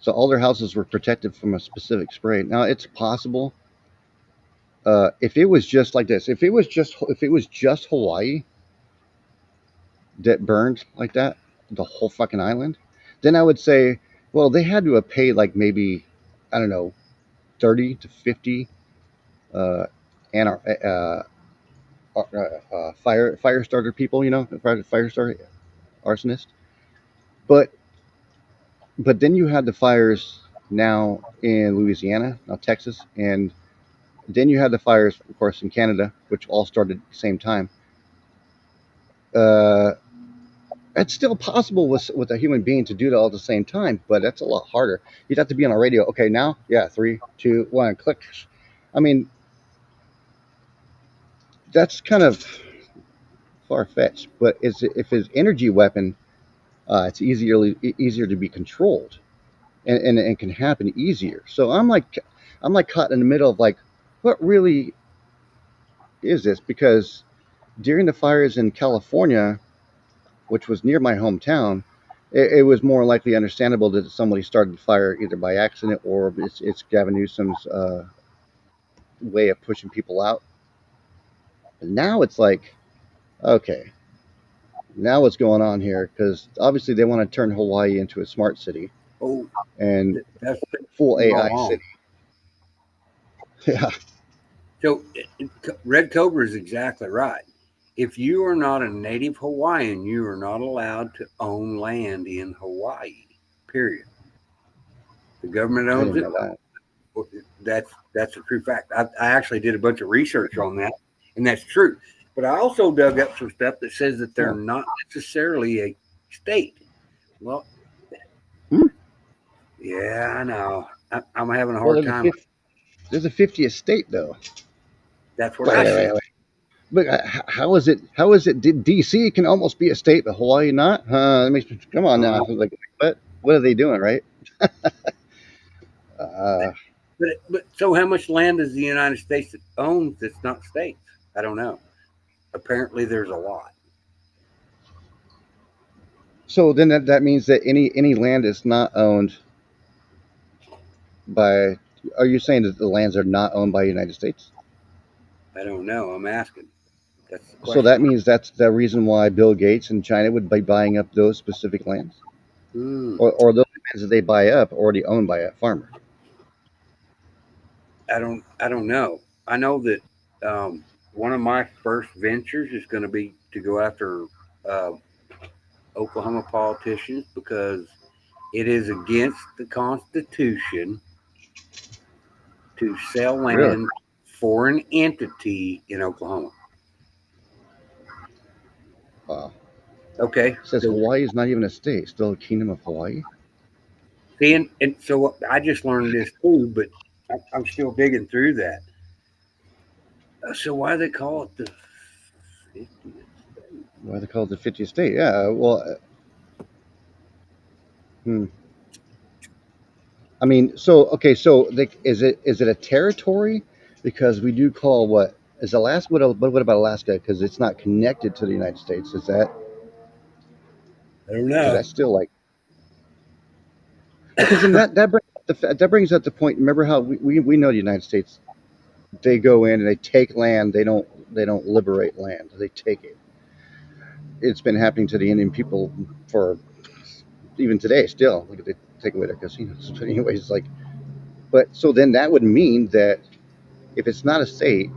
So all their houses were protected from a specific spray. Now it's possible. If it was just like this, if it was just Hawaii that burned like that, the whole fucking island, then I would say, well, they had to have paid like maybe, I don't know, 30 to 50 uh, anar- fire starter people, you know, fire starter arsonists. But then you had the fires now in Louisiana, now Texas, and then you had the fires, of course, in Canada, which all started at the same time. Uh, it's still possible with a human being to do it all at the same time, but that's a lot harder. You'd have to be on a radio. Okay, now, yeah, 3, 2, 1, click. I mean, that's kind of far fetched. But if it's energy weapon, it's easier to be controlled, and can happen easier. So I'm like caught in the middle of like, what really is this? Because during the fires in California, which was near my hometown, it was more likely understandable that somebody started the fire either by accident or it's Gavin Newsom's way of pushing people out. But now it's like, okay, now what's going on here? Because obviously they want to turn Hawaii into a smart city Oh, and that's full all AI along. city. Yeah, So Red Cobra is exactly right. If you are not a native Hawaiian, you are not allowed to own land in Hawaii. Period. The government I owns didn't it. know that. That's a true fact. I actually did a bunch of research on that, and that's true. But I also dug up some stuff that says that they're Huh. not necessarily a state. Well, Hmm. yeah, I know. I'm having a Well, hard time. there's a 50th state though. That's what Wait, I wait, said. wait, wait. But how is it? How is it? DC can almost be a state, but Hawaii not? That makes me come on now. Uh, I was like, what? What are they doing, right? Uh, but so how much land does the United States own that's not states? I don't know. Apparently, there's a lot. so then that means that any land is not owned by. Are you saying that the lands are not owned by the United States? I don't know. I'm asking. That's the So that question. means that's the reason why Bill Gates and China would be buying up those specific lands, Hmm. or those lands that they buy up already owned by a farmer. I don't know. I know that one of my first ventures is going to be to go after uh, Oklahoma politicians because it is against the Constitution to sell Really? land for an entity in Oklahoma. Wow. Okay, It says so Hawaii is not even a state, still a kingdom of Hawaii. see, and so I just learned this too, but I'm still digging through that. So why they call it the 50th state? Why they call it the 50th state? Yeah. Well, hmm. I mean, so okay, so is it a territory? Because we do call what is Alaska? What about Alaska? Because it's not connected to the United States. Is that I don't because know. that's still like because then that brings up the point. Remember how we know the United States? They go in and they take land. They don't liberate land. They take it. It's been happening to the Indian people for even today. Still, look at they take away their casinos. But anyways, like, but so then that would mean that if it's not a state,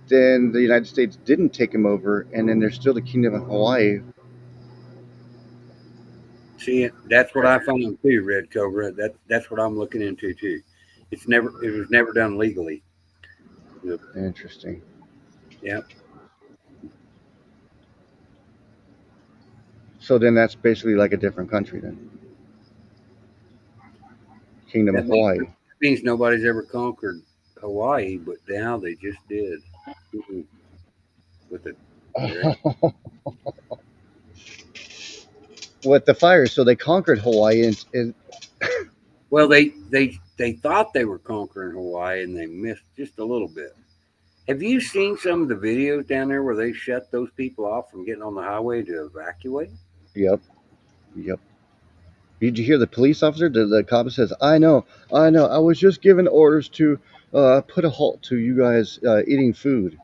then the United States didn't take them over, and then there's still the Kingdom of Hawaii. See, that's what I found too, Red Cobra. That's what I'm looking into too. It was never done legally. Interesting. Yeah, So then that's basically like a different country then. Kingdom of Hawaii. means nobody's ever conquered Hawaii, but now they just did. Mhm. With it, right? With the fires, so they conquered Hawaii, and Well, they thought they were conquering Hawaii and they missed just a little bit. Have you seen some of the videos down there where they shut those people off from getting on the highway to evacuate? Yep, yep. Did you hear the police officer? The cop says, I know. I was just giving orders to put a halt to you guys eating food.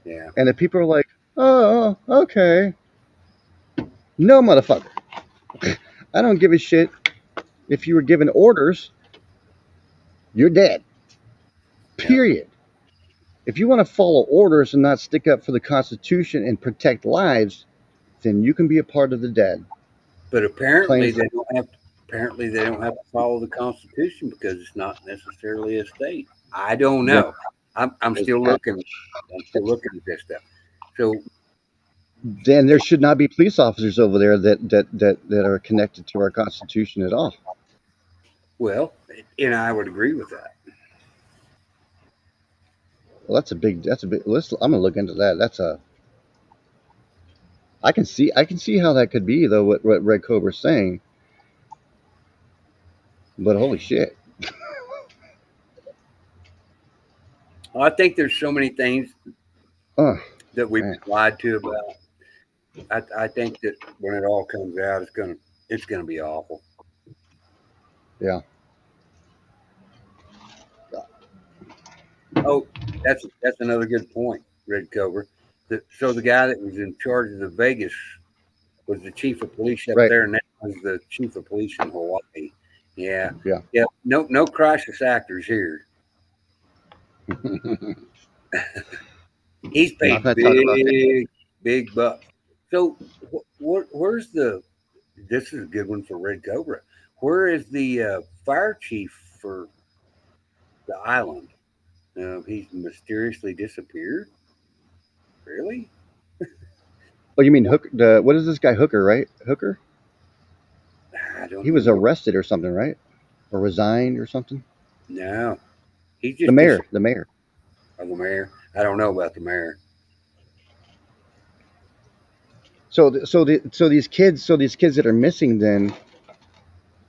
Yeah. And the people are like, oh, okay. No, motherfucker. I don't give a shit. If you were given orders, you're dead. Yeah. Period. If you want to follow orders and not stick up for the Constitution and protect lives, then you can be a part of the dead. But Plain apparently and they simple. don't have apparently they don't have to follow the Constitution because it's not necessarily a state. I don't Then, know. I'm still looking. I'm still looking at this stuff. So then there should not be police officers over there that are connected to our Constitution at all. well, and I would agree with that. Well, that's a big. I'm gonna look into that. I can see how that could be though. What Red Cobra's saying, but holy shit. I think there's so many things Oh that we've man. been lied to about. I think that when it all comes out, it's gonna be awful. Yeah. Oh, that's another good point, Red Cobra. So the guy that was in charge of the Vegas was the chief of police up Right. there, and now is the chief of police in Hawaii. Yeah, Yeah. yeah. No crisis actors here. He's I'm not paid gonna talk about that. big bucks. So where's the? This is a good one for Red Cobra. Where is the fire chief for the island? He's mysteriously disappeared. Really? Oh, you mean Hooker? What is this guy Hooker? Right? Hooker? I don't He was know. arrested or something, right? Or resigned or something. No, he's The just mayor. The mayor. the mayor. I don't know about the mayor. So these kids that are missing then,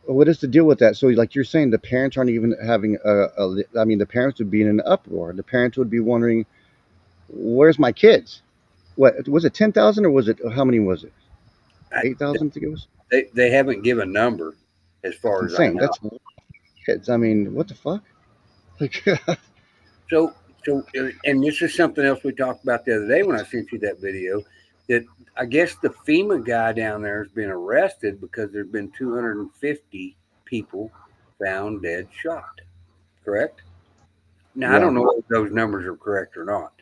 what is the deal with that? So like you're saying the parents aren't even having I mean the parents would be in an uproar. The parents would be wondering, where's my kids? What was it, 10,000 or was it, how many was it? I, 8,000 I think it was. they haven't given a number as That's far as I insane. know. That's kids. I mean, what the fuck? Like, So and this is something else we talked about the other day when I sent you that video. That I guess the FEMA guy down there has been arrested because there's been 250 people found dead shot. Correct? Now I yeah. don't know if those numbers are correct or not.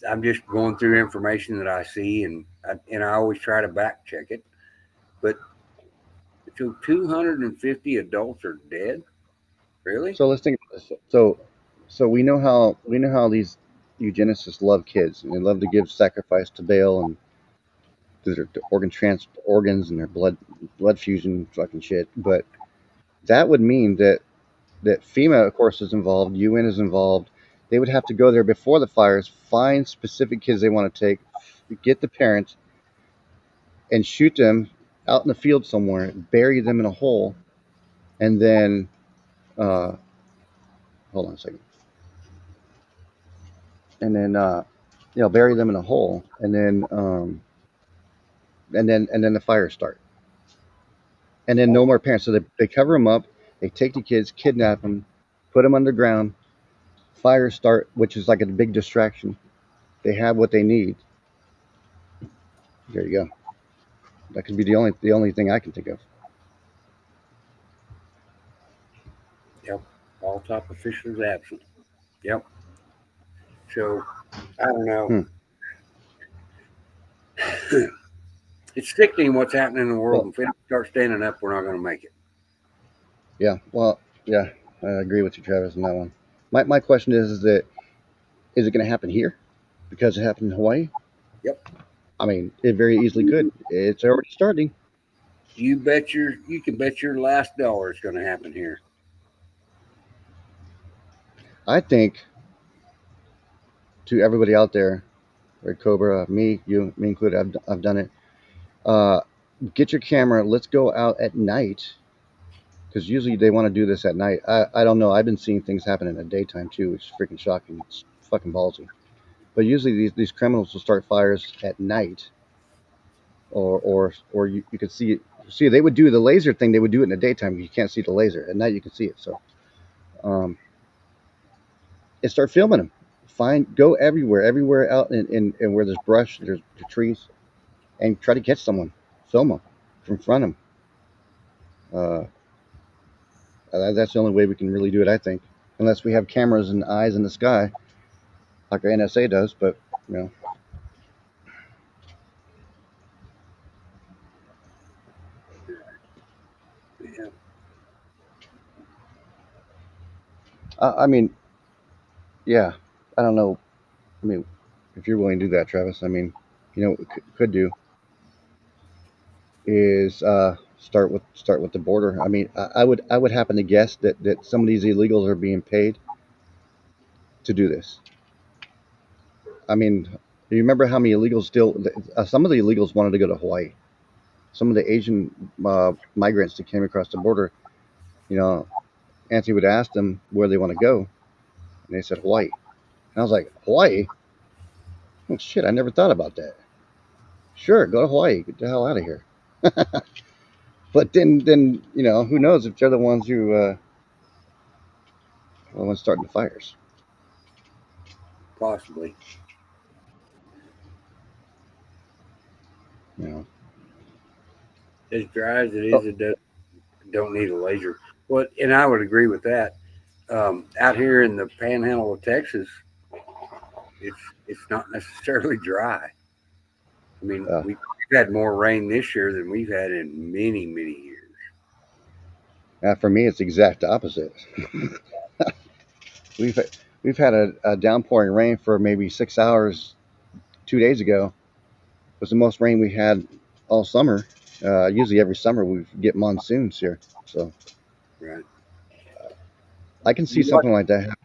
I'm just going through information that I see, and I always try to back check it. But so 250 adults are dead. Really? So let's think about this. So we know how these eugenicists love kids and they love to give sacrifice to Baal and do their organs and their blood fusion fucking shit. But that would mean that FEMA, of course, is involved. UN is involved. They would have to go there before the fires, find specific kids they want to take, get the parents, and shoot them out in the field somewhere, bury them in a hole, and then uh, hold on a second, and then bury them in a hole, and then the fires start, and then no more parents. So they cover them up, they take the kids, kidnap them, put them underground, fires start, which is like a big distraction. They have what they need. There you go. That could be the only thing I can think of. Yep. All top officials absent. Yep. So I don't know. Hmm. It's sickening what's happening in the world. Well, If we don't start standing up, we're not going to make it. yeah. Well, yeah. I agree with you, Travis, on that one. My question is that is it going to happen here because it happened in Hawaii? Yep. I mean, it very easily could. It's already starting. You can bet your last dollar it's going to happen here. I think to everybody out there, Red Cobra, me included, I've done it. Get your camera. Let's go out at night because usually they want to do this at night. I don't know. I've been seeing things happen in the daytime too, which is freaking shocking. It's fucking ballsy. But usually these criminals will start fires at night, or you could see it. See, they would do the laser thing. They would do it in the daytime. You can't see the laser at night. You can see it. So, um, and start filming them. Go everywhere out in where there's brush, there's trees, and try to catch someone. Film them, confront them. That's the only way we can really do it, I think, unless we have cameras and eyes in the sky like our NSA does. But you know, Yeah. I mean, yeah, I don't know. I mean, if you're willing to do that, Travis, I mean, what we could do is start with the border. I mean, I would happen to guess that some of these illegals are being paid to do this. I mean, you remember how many illegals some of the illegals wanted to go to Hawaii. Some of the Asian migrants that came across the border, you know, Anthony would ask them where they want to go, and they said Hawaii. And I was like, Hawaii? Oh, shit, I never thought about that. Sure, go to Hawaii. Get the hell out of here. But then who knows if they're the ones who the ones starting the fires. Possibly. You know. As dry as it Oh, is, it don't need a laser. Well, and I would agree with that. Out here in the panhandle of Texas, it's not necessarily dry. I mean, uh, we've had more rain this year than we've had in many, many years. for me, it's the exact opposite. we've we've had a downpouring rain for maybe 6 hours 2 days ago. It was the most rain we had all summer. Usually every summer we get monsoons here, so Right. I can see You watch, something like that.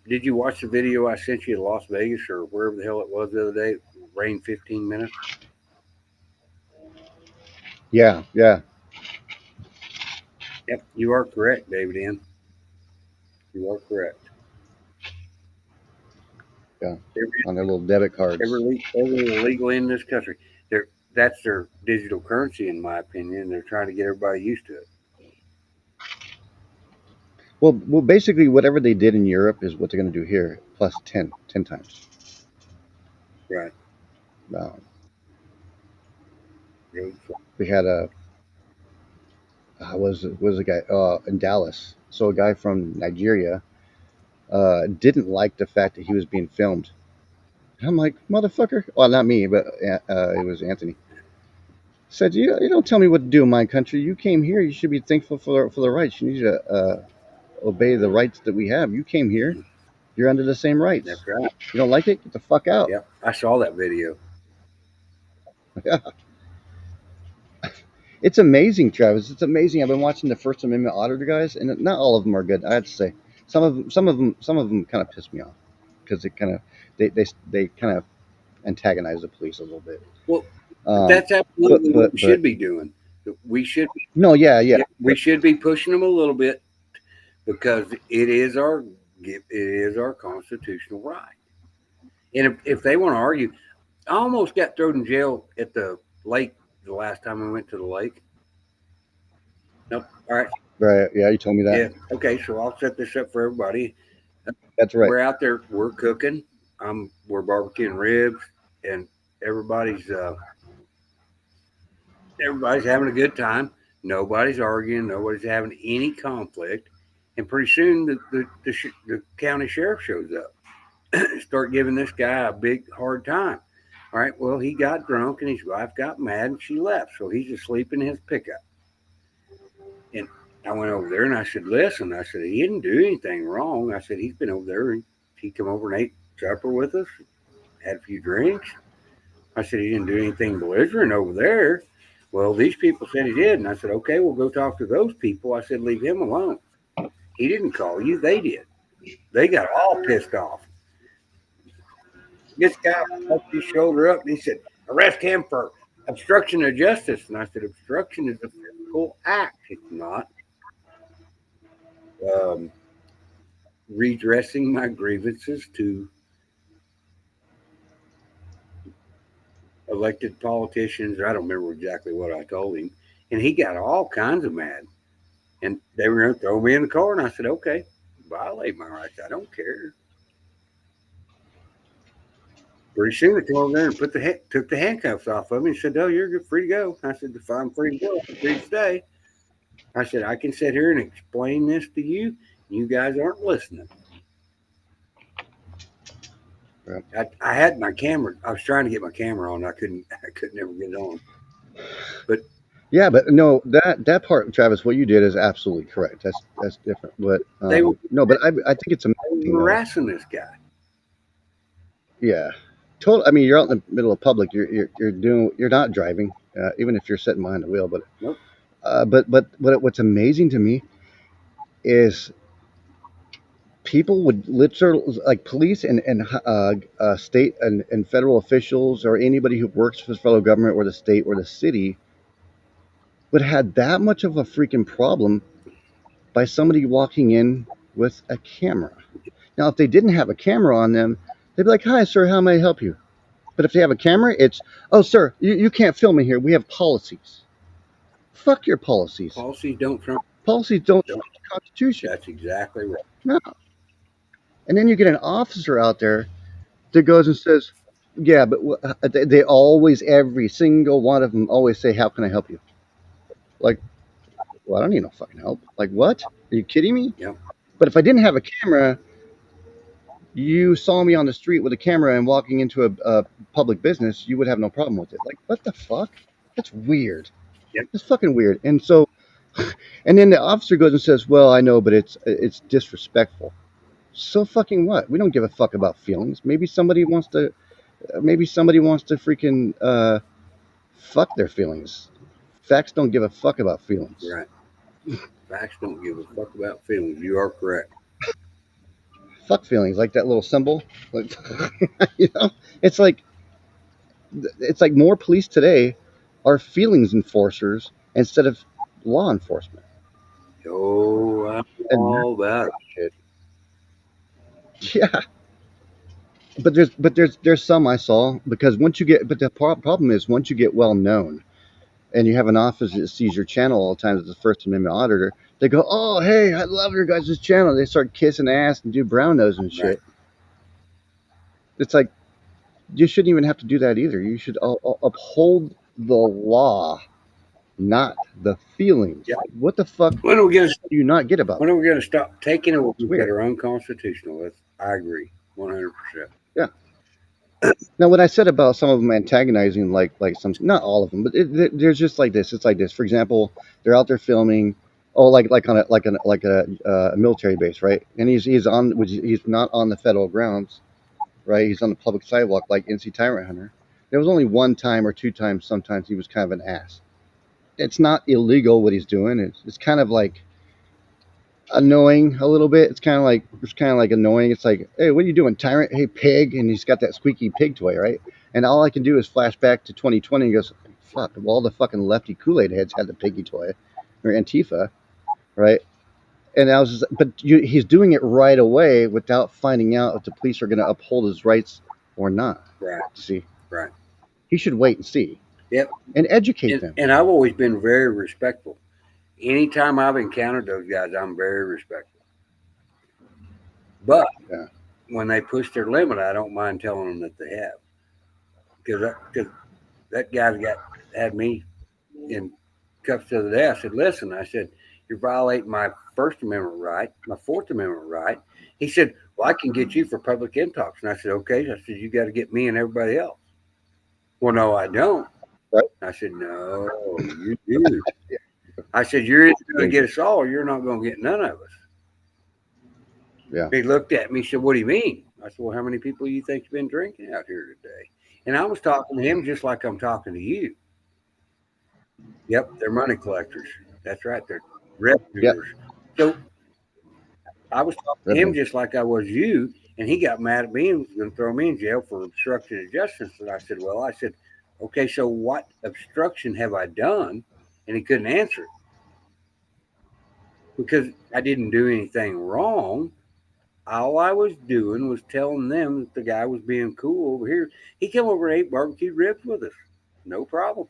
did you watch the video I sent you to Las Vegas or wherever the hell it was the other day? It rained 15 minutes. Yeah, yeah, Yep, you are correct, David. N. You are correct. yeah. Every On their little debit cards. every illegal in this country, that's their digital currency, in my opinion. They're trying to get everybody used to it. Well, basically, whatever they did in Europe is what they're going to do here, plus 10 times. Right. Um, Really. we had was a guy in Dallas. So a guy from Nigeria didn't like the fact that he was being filmed. And I'm like, motherfucker. Well, not me, but it was Anthony. Said, you don't tell me what to do in my country. You came here. You should be thankful for the rights. You need to obey the rights that we have. You came here. You're under the same rights. That's right. You don't like it? Get the fuck out. Yep. I saw that video. It's amazing, Travis. It's amazing. I've been watching the First Amendment auditor guys, and not all of them are good. I have to say, some of them kind of piss me off because it kind of they kind of antagonize the police a little bit. Well, Um, that's absolutely what we but should be doing. We should no, yeah, we should be pushing them a little bit because it is our constitutional right. And if they want to argue, I almost got thrown in jail at the lake the last time we went to the lake. Nope. All right. right, yeah. You told me that. Yeah. Okay. So I'll set this up for everybody. That's right. We're out there. We're cooking. We're barbecuing ribs, and everybody's everybody's having a good time. Nobody's arguing. Nobody's having any conflict. And pretty soon the county sheriff shows up. Start giving this guy a big hard time. All right, well, he got drunk and his wife got mad and she left. So he's asleep in his pickup. And I went over there and I said, listen, I said, he didn't do anything wrong. I said, he's been over there. He come over and ate supper with us, had a few drinks. I said, he didn't do anything belligerent over there. Well, these people said he did. And I said, okay, we'll go talk to those people. I said, leave him alone. He didn't call you. They did. They got all pissed off. This guy poked his shoulder up and he said, arrest him for obstruction of justice. And I said, obstruction is a physical act. It's not. um, redressing my grievances to elected politicians. I don't remember exactly what I told him. And he got all kinds of mad. And they were going to throw me in the car. And I said, okay, violate my rights. I don't care. Pretty soon they came over there and took the handcuffs off of me and said, oh, you're free to go. I said, if I'm free to go, I'm free to stay. I said, I can sit here and explain this to you. You guys aren't listening. Right. I had my camera. I was trying to get my camera on. I couldn't ever get it on. But Yeah, but no, that part, Travis, what you did is absolutely correct. That's different. But they were no, but I think it's amazing though. harassing this guy. Yeah, total. I mean, you're out in the middle of public. You're not driving, even if you're sitting behind the wheel. But Nope. what's amazing to me is people would literally, like police and state and federal officials or anybody who works for the federal government or the state or the city would have that much of a freaking problem by somebody walking in with a camera. Now, if they didn't have a camera on them, they'd be like, "Hi, sir, how may I help you?" But if they have a camera, it's, "Oh, sir, you can't film in here. We have policies." Fuck your policies. Policies don't trump. Policies don't trump the Constitution. That's exactly right. No. And then you get an officer out there that goes and says, "Yeah, but they always, every single one of them always say, 'How can I help you?'" Like, well, I don't need no fucking help. Like, what? Are you kidding me? Yeah. But if I didn't have a camera, you saw me on the street with a camera and walking into a public business, you would have no problem with it. Like, what the fuck? That's weird. Yep. It's fucking weird. And so, and then the officer goes and says, "Well, I know, but it's disrespectful." So fucking what? We don't give a fuck about feelings. Maybe somebody wants to freaking fuck their feelings. Facts don't give a fuck about feelings. Right. Facts don't give a fuck about feelings. You are correct. Fuck feelings, like that little symbol. Like, you know, it's like more police today are feelings enforcers instead of law enforcement. Oh, I'm And all about it. yeah, but there's some I saw, because once you get, but the problem is once you get well known and you have an office that sees your channel all the time as the First Amendment auditor, they go, "Oh, hey, I love your guys' channel." They start kissing ass and do brown nose and shit. Right. It's like, you shouldn't even have to do that either. You should uphold the law, not the feelings. Yeah. Like, what the fuck When are we gonna do you not get about when that? are we gonna stop taking it It's weird. that are unconstitutional? I agree, 100%. Now, what I said about some of them antagonizing, like some, not all of them, but there's just like this. It's like this. For example, they're out there filming, oh, like on a military base, right? And he's not on the federal grounds, right? He's on the public sidewalk, like NC Tyrant Hunter. There was only one time or two times. Sometimes he was kind of an ass. It's not illegal what he's doing. It's kind of like annoying a little bit. It's kind of like annoying. It's like, "Hey, what are you doing, Tyrant? Hey, pig!" And he's got that squeaky pig toy, right? And all I can do is flash back to 2020 and goes, "Fuck! All the fucking lefty Kool-Aid heads had the piggy toy, or Antifa, right?" And I was just, but he's doing it right away without finding out if the police are going to uphold his rights or not. Right. See, Right. he should wait and see. Yep. And educate them. And I've always been very respectful. Anytime I've encountered those guys, I'm very respectful. But Yeah. when they push their limit, I don't mind telling them that they have. Because that guy had me in cuffs the other day. I said, "Listen," I said, "you're violating my First Amendment right, my Fourth Amendment right." He said, "Well, I can get you for public intox." And I said, "Okay." I said, "You got to get me and everybody else." "Well, no, I don't." Right. I said, "No, you do." I said, "You're either going to get us all or you're not going to get none of us." Yeah. He looked at me and said, "What do you mean?" I said, "Well, how many people do you think's been drinking out here today?" And I was talking to him just like I'm talking to you. Yep, they're money collectors. That's right. They're revenuers. So I was talking to him just like I was you, and he got mad at me and was going to throw me in jail for obstruction of justice. And I said, "Well," I said, "okay, so what obstruction have I done?" And he couldn't answer it. because I didn't do anything wrong. All I was doing was telling them that the guy was being cool over here. He came over and ate barbecue ribs with us. No problem.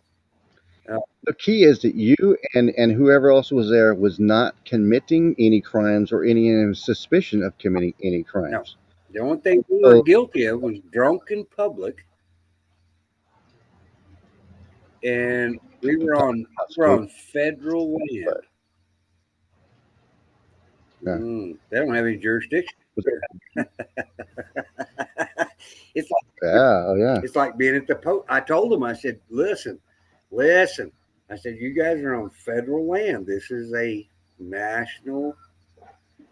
Uh, The key is that you and whoever else was there was not committing any crimes or any suspicion of committing any no, crimes. the only thing we were So guilty of was drunk in public, and we were possibly, on federal land. but yeah. They don't have any jurisdiction there. it's like Yeah, oh yeah. it's like being at the post. I told them, I said, listen. I said, you guys are on federal land. This is a national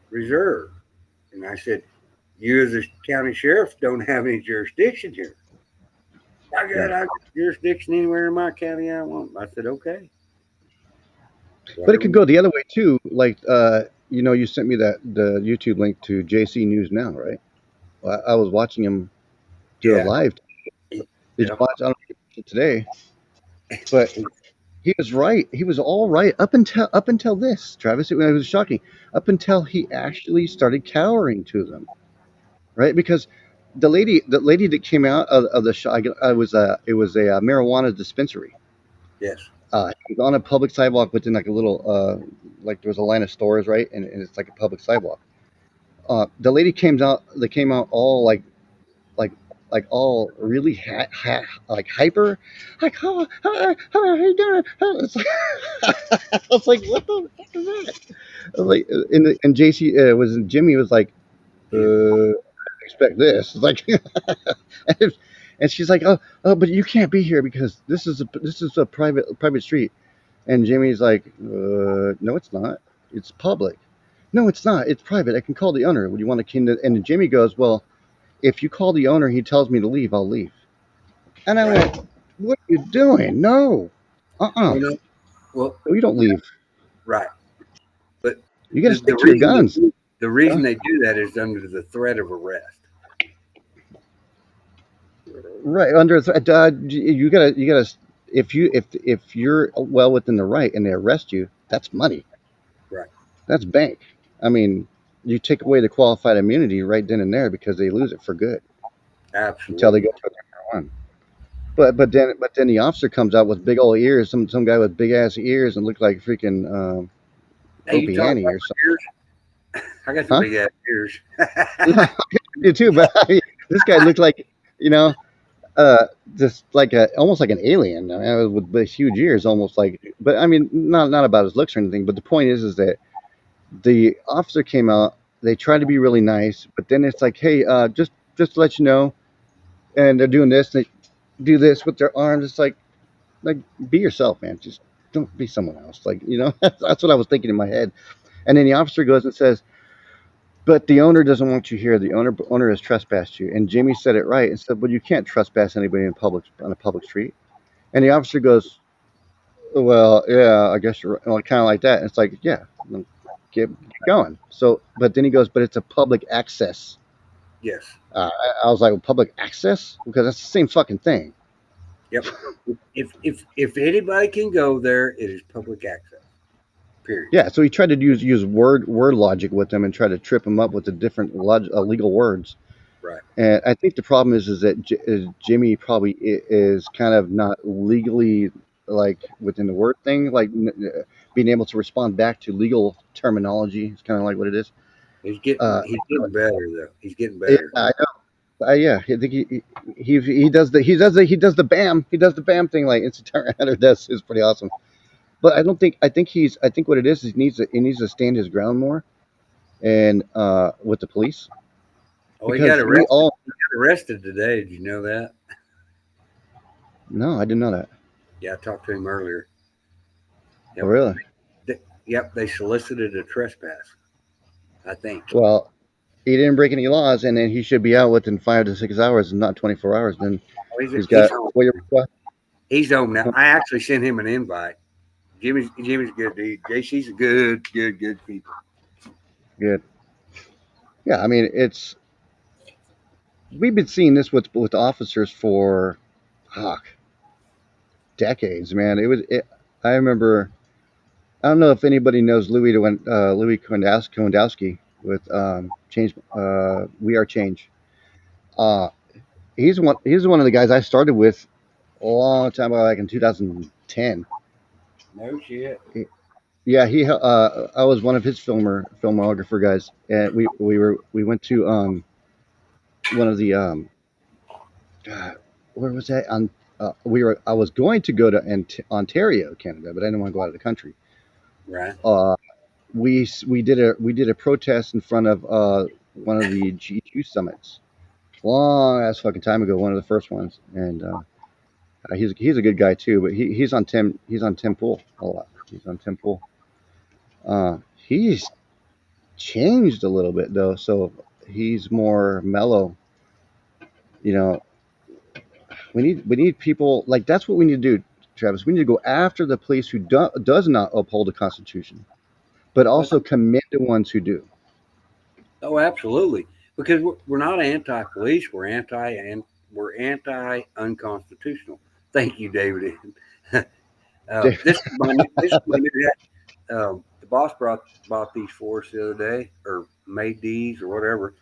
reserve. And I said, you as a county sheriff don't have any jurisdiction here. I got jurisdiction anywhere in my county I want. I said, okay. But it could go the other way too. Like, you sent me the YouTube link to JC News Now, right? Well, I was watching him do a Yeah. live. Did you Yeah. watch? I don't know if you watched it today, but he was right. He was all right up until this, Travis. It was shocking. Up until he actually started cowering to them, right? Because the lady that came out of the shop, it was a marijuana dispensary. Yes. It was on a public sidewalk within like a little like there was a line of stores, right? And it's like a public sidewalk. The lady came out. They came out all like all really like hyper, like how are you doing? It's like, I was like, what the fuck is that? I was like, and JC was Jimmy was like, I didn't expect this. It's like, and she's like, but you can't be here because this is a private street. And Jimmy's like, no, it's not. It's public. No, it's not. It's private. I can call the owner. Would you want to key? And Jimmy goes, well, if you call the owner, he tells me to leave, I'll leave. And I Right. went, what are you doing? No. You know, well, You don't leave. right. But You got to the stick to your reason guns. the reason they do that is under the threat of arrest. Right. You gotta, if you're well within the right and they arrest you, that's money. Right. That's bank. I mean, you take away the qualified immunity right then and there because they lose it for good until they Absolutely. go to a different one. But then the officer comes out with big old ears, some guy with big ass ears and looked like freaking Hey, you Opie talking Annie about or something. my ears? I got some Huh? big ass ears. Yeah, you too. But this guy looked like you know, uh, just like almost like an alien with big, huge ears, almost like. But I mean, not about his looks or anything. But the point is that the officer came out. They tried to be really nice, but then it's like, hey, just to let you know, and they're doing this. They do this with their arms. It's like be yourself, man. Just don't be someone else. Like that's what I was thinking in my head. And then the officer goes and says, "But the owner doesn't want you here. The owner has trespassed you." And Jimmy said it right and said, "Well, you can't trespass anybody in public on a public street." And the officer goes, "Well, yeah, I guess you're right." Kind of like that. And it's like, yeah, keep going. So, but then he goes, "But it's a public access." Yes. I was like, well, "Public access?" Because that's the same fucking thing. Yep. If anybody can go there, it is public access. Period. Yeah. So he tried to use word logic with them and try to trip them up with the different legal words. Right. And I think the problem is that Jimmy probably is kind of not legally like within the word thing, like being able to respond back to legal terminology. It's kind of like what it is. He's getting better though. He's getting Yeah, better. I know. Yeah, I think he does the bam thing like Instant Hunter does is pretty awesome. But I think what it is he needs to stand his ground more and with the police Oh, he got because we arrested. all He got arrested today. Did you know that? no, I didn't know that. Yeah, I talked to him earlier. Oh, Yep. really? Yep, they solicited a trespass. I think. Well, he didn't break any laws, and then he should be out within 5 to 6 hours, and not 24 hours. Then Oh, he's got home. what your He's home now. I actually sent him an invite. Jimmy's a good dude. JC's a good people. good. Yeah, I mean we've been seeing this with officers for decades, man. I remember I don't know if anybody knows Louis Kondowski with Change. We Are Change. Uh, He's one of the guys I started with a long time ago, like in 2010. No shit. Yeah, I was one of his filmographer guys, and we went to one of the God, where was that on. I was going to go to Ontario, Canada, but I didn't want to go out of the country. Right. Uh, we did a protest in front of one of the G2 summits, long ass fucking time ago, one of the first ones, and he's a good guy too. But he's on Tim Pool a lot. He's on Tim Pool. He's changed a little bit though, so he's more mellow. You know, we need people like that's what we need to do, Travis. We need to go after the police who does not uphold the Constitution, but Well, also commend the ones who do. oh, absolutely. Because we're not anti-police. We're anti-unconstitutional. Thank you, David. This is my new hat. The boss bought these for us the other day, or made these, or whatever.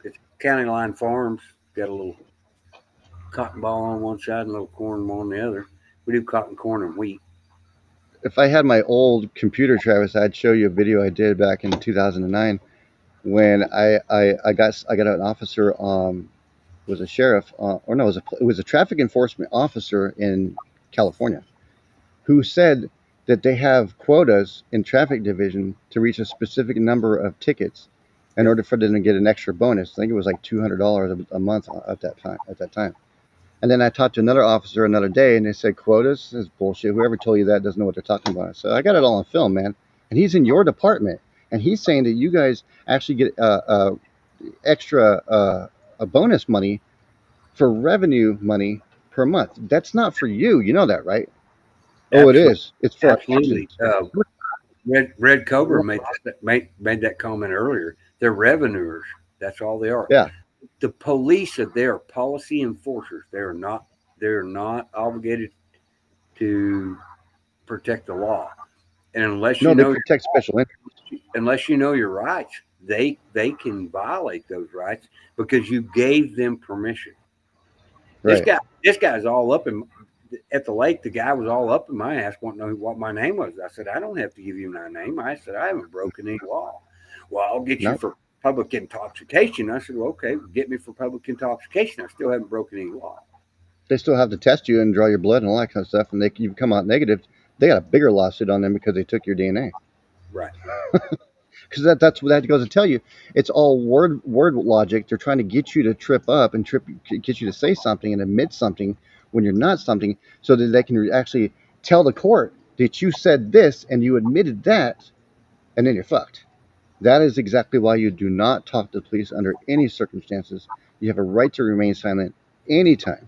It's County Line Farms. Got a little cotton ball on one side and a little corn on the other. We do cotton, corn, and wheat. If I had my old computer, Travis, I'd show you a video I did back in 2009 when I got an officer was a sheriff or no it was a traffic enforcement officer in California who said that they have quotas in traffic division to reach a specific number of tickets in order for them to get an extra bonus. I think it was like $200 a month at that time. And then I talked to another officer another day, and they said quotas is bullshit. Whoever told you that doesn't know what they're talking about. So I got it all on film, man. And he's in your department, and he's saying that you guys actually get extra a bonus money for revenue money per month. That's not for you. You know that, right? Oh, it Absolutely, is. It's for absolutely. Red Cobra made that comment earlier. They're revenuers. That's all they are. yeah. The police are there, policy enforcers. They're not obligated to protect the law. And No, they protect special interests. unless you know your rights, they can violate those rights because you gave them permission. This Right. guy this guy's all up in at the lake. The guy was all up in my ass, wanting to know what my name was. I said, I don't have to give you my name. I said, I haven't broken any law. Well, I'll get you No, for public intoxication. I said, well, okay, get me for public intoxication. I still haven't broken any law. they still have to test you and draw your blood and all that kind of stuff, and you come out negative. They got a bigger lawsuit on them because they took your DNA. Right. Because that's what that goes to tell you. It's all word logic. They're trying to get you to trip up and get you to say something and admit something when you're not something, so that they can actually tell the court that you said this and you admitted that, and then you're fucked. That is exactly why you do not talk to the police under any circumstances. You have a right to remain silent anytime,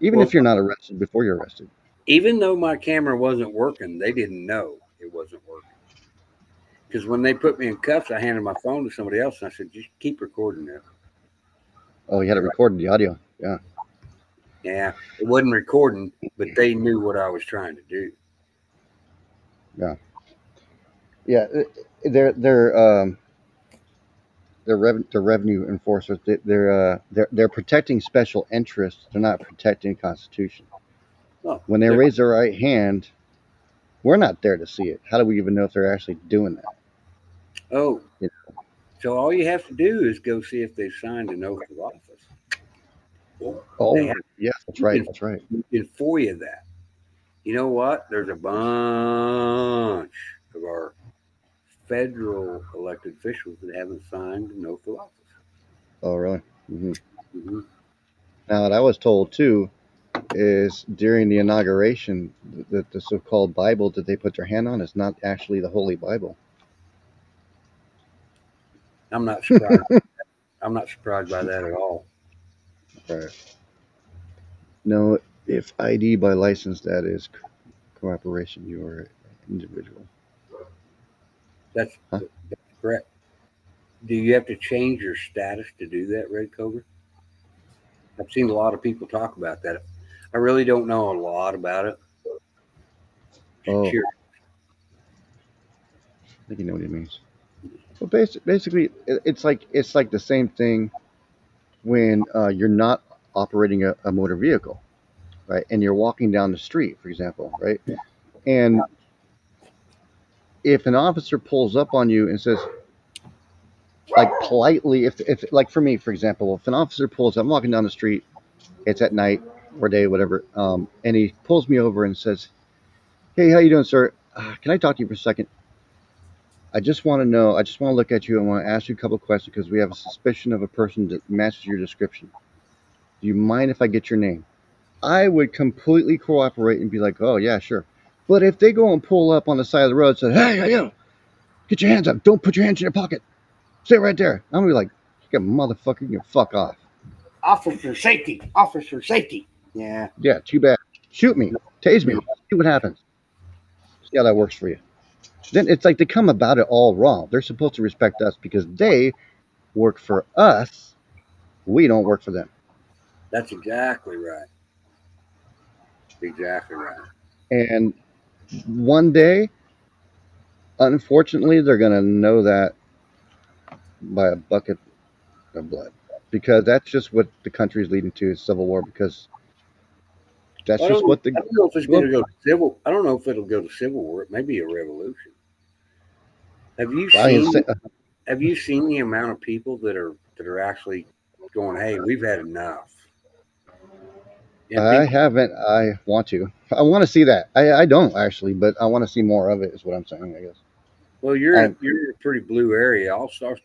even Well, if you're not arrested before you're arrested. even though my camera wasn't working, they didn't know it wasn't working. Because when they put me in cuffs, I handed my phone to somebody else and I said, just keep recording this. Oh, you had it recorded, the audio. Yeah. Yeah, it wasn't recording, but they knew what I was trying to do. Yeah. They're revenue enforcers. They're protecting special interests. They're not protecting the Constitution. Oh, When they raise their right hand, we're not there to see it. How do we even know if they're actually doing that? oh, You so all you have to do is go see if they've signed an oath of office. Well, Oh, they have. yes, that's You right. can, That's right. you can FOIA that. You know what? There's a bunch of our federal elected officials that haven't signed an oath of office. Oh, really? Hmm. Mm-hmm. Now, what I was told too is during the inauguration that the so-called Bible that they put their hand on is not actually the Holy Bible. I'm not surprised. I'm not surprised by that at all. Right. No, if ID by license, that is cooperation. You are an individual. That's, Huh? that's correct. Do you have to change your status to do that, Red Cobra? I've seen a lot of people talk about that. I really don't know a lot about it. Just Oh, curious. I think you know what it means. Well, basically, it's like the same thing when you're not operating a motor vehicle, right? And you're walking down the street, for example, right? And if an officer pulls up on you and says, like politely, if like for me, for example, if an officer pulls, I'm walking down the street, it's at night or day, whatever, and he pulls me over and says, "Hey, how you doing, sir? Can I talk to you for a second? I just want to know. I just want to look at you. I want to ask you a couple of questions because we have a suspicion of a person that matches your description. Do you mind if I get your name?" I would completely cooperate and be like, "Oh yeah, sure." But if they go and pull up on the side of the road and say, "Hey, you, get your hands up! Don't put your hands in your pocket. Stay right there," I'm gonna be like, "You motherfucker, you can fuck off." Officer safety. Officer safety. Yeah. Yeah, too bad. Shoot me, tase me, see what happens. See how that works for you. Then it's like they come about it all wrong. They're supposed to respect us because they work for us. We don't work for them. That's exactly right. Exactly right. And one day, unfortunately, they're gonna know that by a bucket of blood because that's just what the country is leading to is civil war because that's Well, just what I the don't know if it's globe. going to go to civil. I don't know if it'll go to civil war. It may be a revolution. Have you I mean, seen? Have you seen the amount of people that are actually going, "Hey, we've had enough." And I people, haven't. I want to. I want to see that. I don't actually, but I want to see more of it. Is what I'm saying. I guess. well, Um, you're in a pretty blue area. I'll start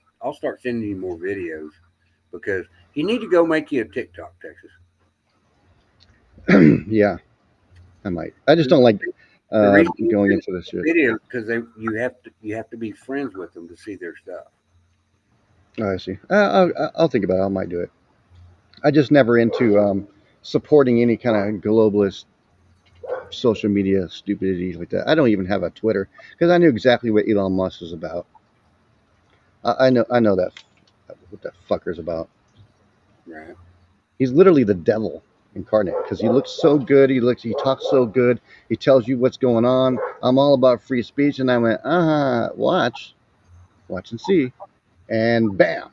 sending you more videos because you need to go make you a TikTok, Texas. yeah, I might. I just don't like The reason going you into this shit. video because you have to be friends with them to see their stuff. Oh, I see. I'll think about it. I might do it. I just never into supporting any kind of globalist social media stupidity like that. I don't even have a Twitter because I knew exactly what Elon Musk is about. I know that what that fucker's about. Right. He's literally the devil incarnate because he looks so good. He talks so good. He tells you what's going on. I'm all about free speech, and I went, watch and see, and bam.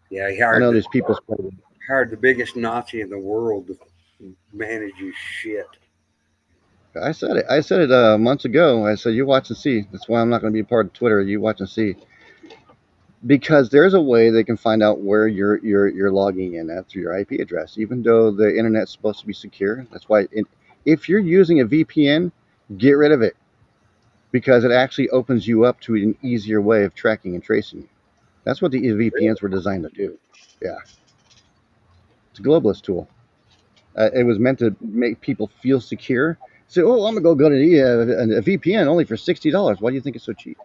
Yeah, he I hired know the these people's. hired the biggest Nazi in the world to manage his shit. I said it. I said it months ago. I said, "You watch and see." That's why I'm not going to be a part of Twitter. You watch and see, because there's a way they can find out where you're logging in at through your IP address, even though the internet's supposed to be secure. That's why if you're using a VPN, get rid of it because it actually opens you up to an easier way of tracking and tracing you. That's what the VPNs were designed to do. Yeah, it's a globalist tool. It was meant to make people feel secure. Say, "Oh, I'm gonna go to a VPN only for $60. Why do you think it's so cheap?"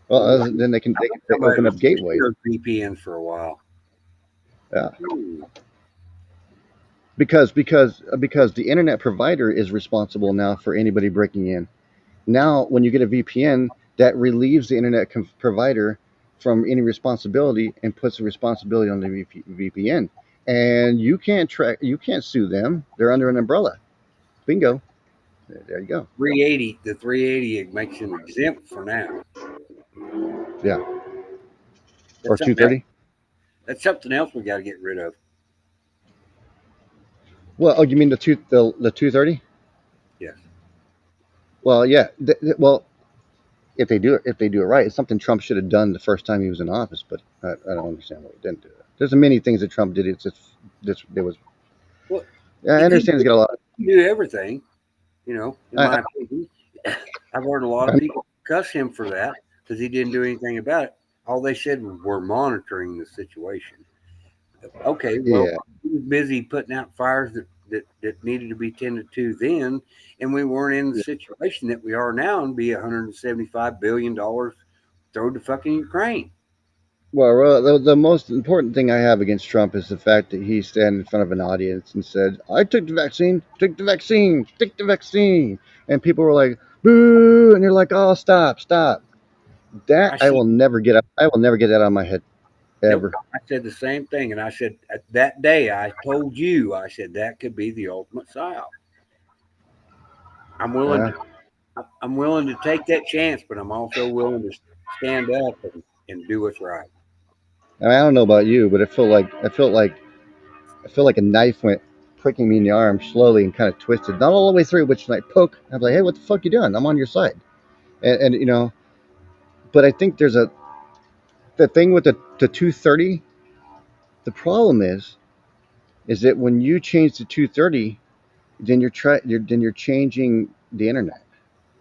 Well, Well, then they somebody open was up pushing gateways. those VPNs for a while. Yeah, Hmm. because the internet provider is responsible now for anybody breaking in. Now, when you get a VPN, that relieves the internet provider from any responsibility and puts the responsibility on the VPN. And you can't sue them. They're under an umbrella. Bingo. There you go. 380, the 380 it makes him exempt for now. Yeah. Or That's something else. 230. That's something else we got to get rid of. Well, oh, you mean the 230? Yes. Well, yeah. Well, if they do it right, it's something Trump should have done the first time he was in office. But I don't understand why he didn't do it. There's many things that Trump did. It's just this there was. Well, Yeah, I he couldn't understand he's got a lot. do everything. In I, my opinion, I've heard a lot of I, people cuss him for that because he didn't do anything about it. All they said was we're monitoring the situation. Okay, well, yeah. he was busy putting out fires that needed to be tended to then, and we weren't in the situation that we are now and be $175 billion thrown to fucking Ukraine. Well, the most important thing I have against Trump is the fact that he stand in front of an audience and said, "I took the vaccine, take the vaccine, take the vaccine," and people were like, "Boo!" And you're like, "Oh, stop, stop." That I see. I will never get that out of my head Nope. ever. I said the same thing, and I said that day I told you I said that could be the ultimate psyop. I'm willing Uh, to. I'm willing to take that chance, but I'm also willing to stand up and do what's right. And I don't know about you, but I feel like a knife went pricking me in the arm slowly and kind of twisted, not all the way through, which like poke. I'm like, hey, what the fuck you doing? I'm on your side, and you know. But I think there's the thing with the 230. The problem is that when you change to 230, then you're changing the internet.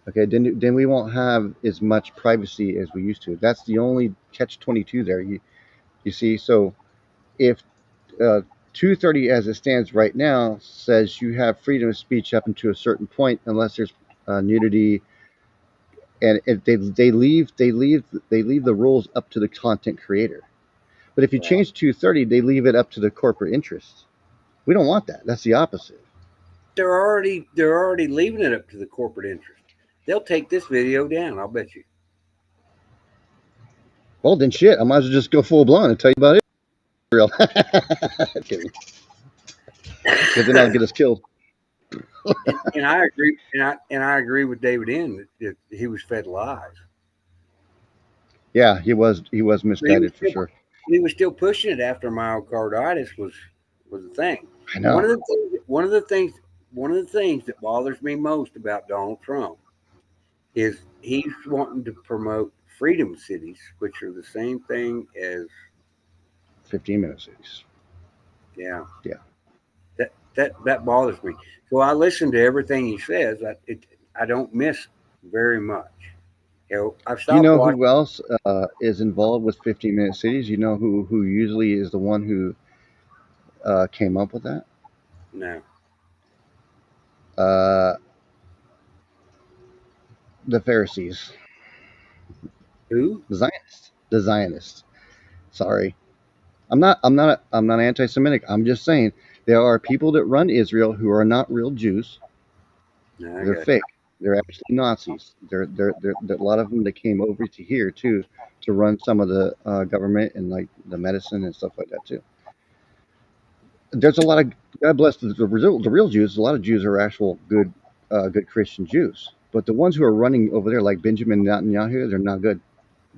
Okay, then we won't have as much privacy as we used to. That's the only catch 22 there. You see, so if 230 as it stands right now says you have freedom of speech up until a certain point unless there's nudity, and they leave the rules up to the content creator. But if you Right. change 230, they leave it up to the corporate interests. We don't want that. That's the opposite. They're already leaving it up to the corporate interest. They'll take this video down. I'll bet you. Well, then shit, I might as well just go full blown and tell you about Israel. Kidding. Because then I'll get us killed. And I agree. And I agree with David N. That he was fed lies. Yeah, he was But he was misguided for still sure. he was still pushing it after myocarditis was a thing. I One know. of the things one of the things that bothers me most about Donald Trump is he's wanting to promote freedom cities, which are the same thing as 15-minute cities. yeah. Yeah. That bothers me. So I listen to everything he says. I don't miss very much. I've Do you stopped know watching. who else is involved with 15-minute cities? You know who usually is the one who came up with that? No, Uh, the Pharisees, who? the Zionists, the Zionists. Sorry, I'm not anti-Semitic. I'm just saying there are people that run Israel who are not real Jews. No, I They're got you. fake. They're actually Nazis. A lot of them that came over to here too to run some of the government and like the medicine and stuff like that too. There's a lot of God bless the real Jews. A lot of Jews are actual good Christian Jews, but the ones who are running over there, like Benjamin Netanyahu, they're not good.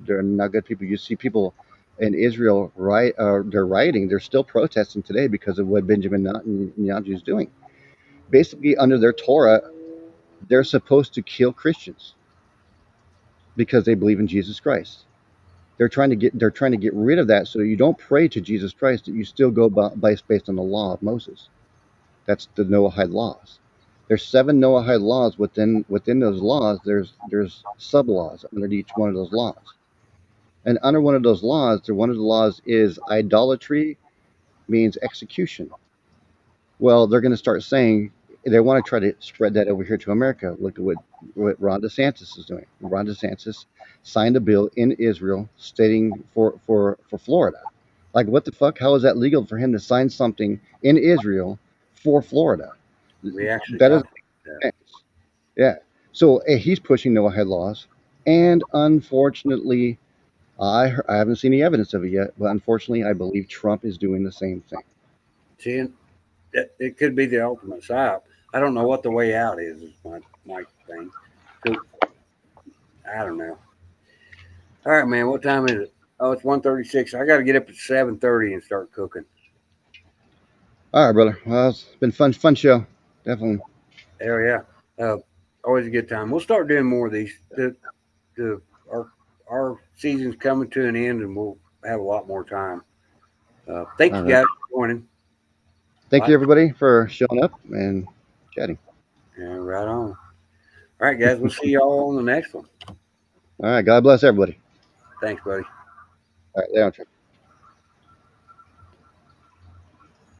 They're not good people. You see people in Israel, right? They're rioting. They're still protesting today because of what Benjamin Netanyahu is doing. Basically, under their Torah, they're supposed to kill Christians because they believe in Jesus Christ. They're trying to get rid of that, so you don't pray to Jesus Christ. That you still go based on the law of Moses. That's the Noahide laws. There's 7 Noahide laws. Within those laws, there's sub laws under each one of those laws. And under one of those laws, one of the laws is idolatry means execution. Well, they're going to start saying they want to try to spread that over here to America. Look at what Ron DeSantis is doing. Ron DeSantis signed a bill in Israel stating for Florida. Like, what the fuck? How is that legal for him to sign something in Israel for Florida? We actually That doesn't talked about make sense. Yeah. So he's pushing Noahide laws, and unfortunately, I haven't seen any evidence of it yet, but unfortunately, I believe Trump is doing the same thing. that. See, it could be the ultimate psyop. I don't know what the way out is. Is my thing. So I don't know. All right, man. What time is it? Oh, it's 1:36. I got to get up at 7:30 and start cooking. All right, brother. Well, it's been fun show. Definitely. Hell yeah. Always a good time. We'll start doing more of these. The our season's coming to an end, and we'll have a lot more time. Thank All you right. guys for joining. Thank Bye. you, everybody, for showing up and chatting. Yeah, right on. All right, guys. We'll see y'all on the next one. All right. God bless everybody. Thanks, buddy. All right. Later on, Trip.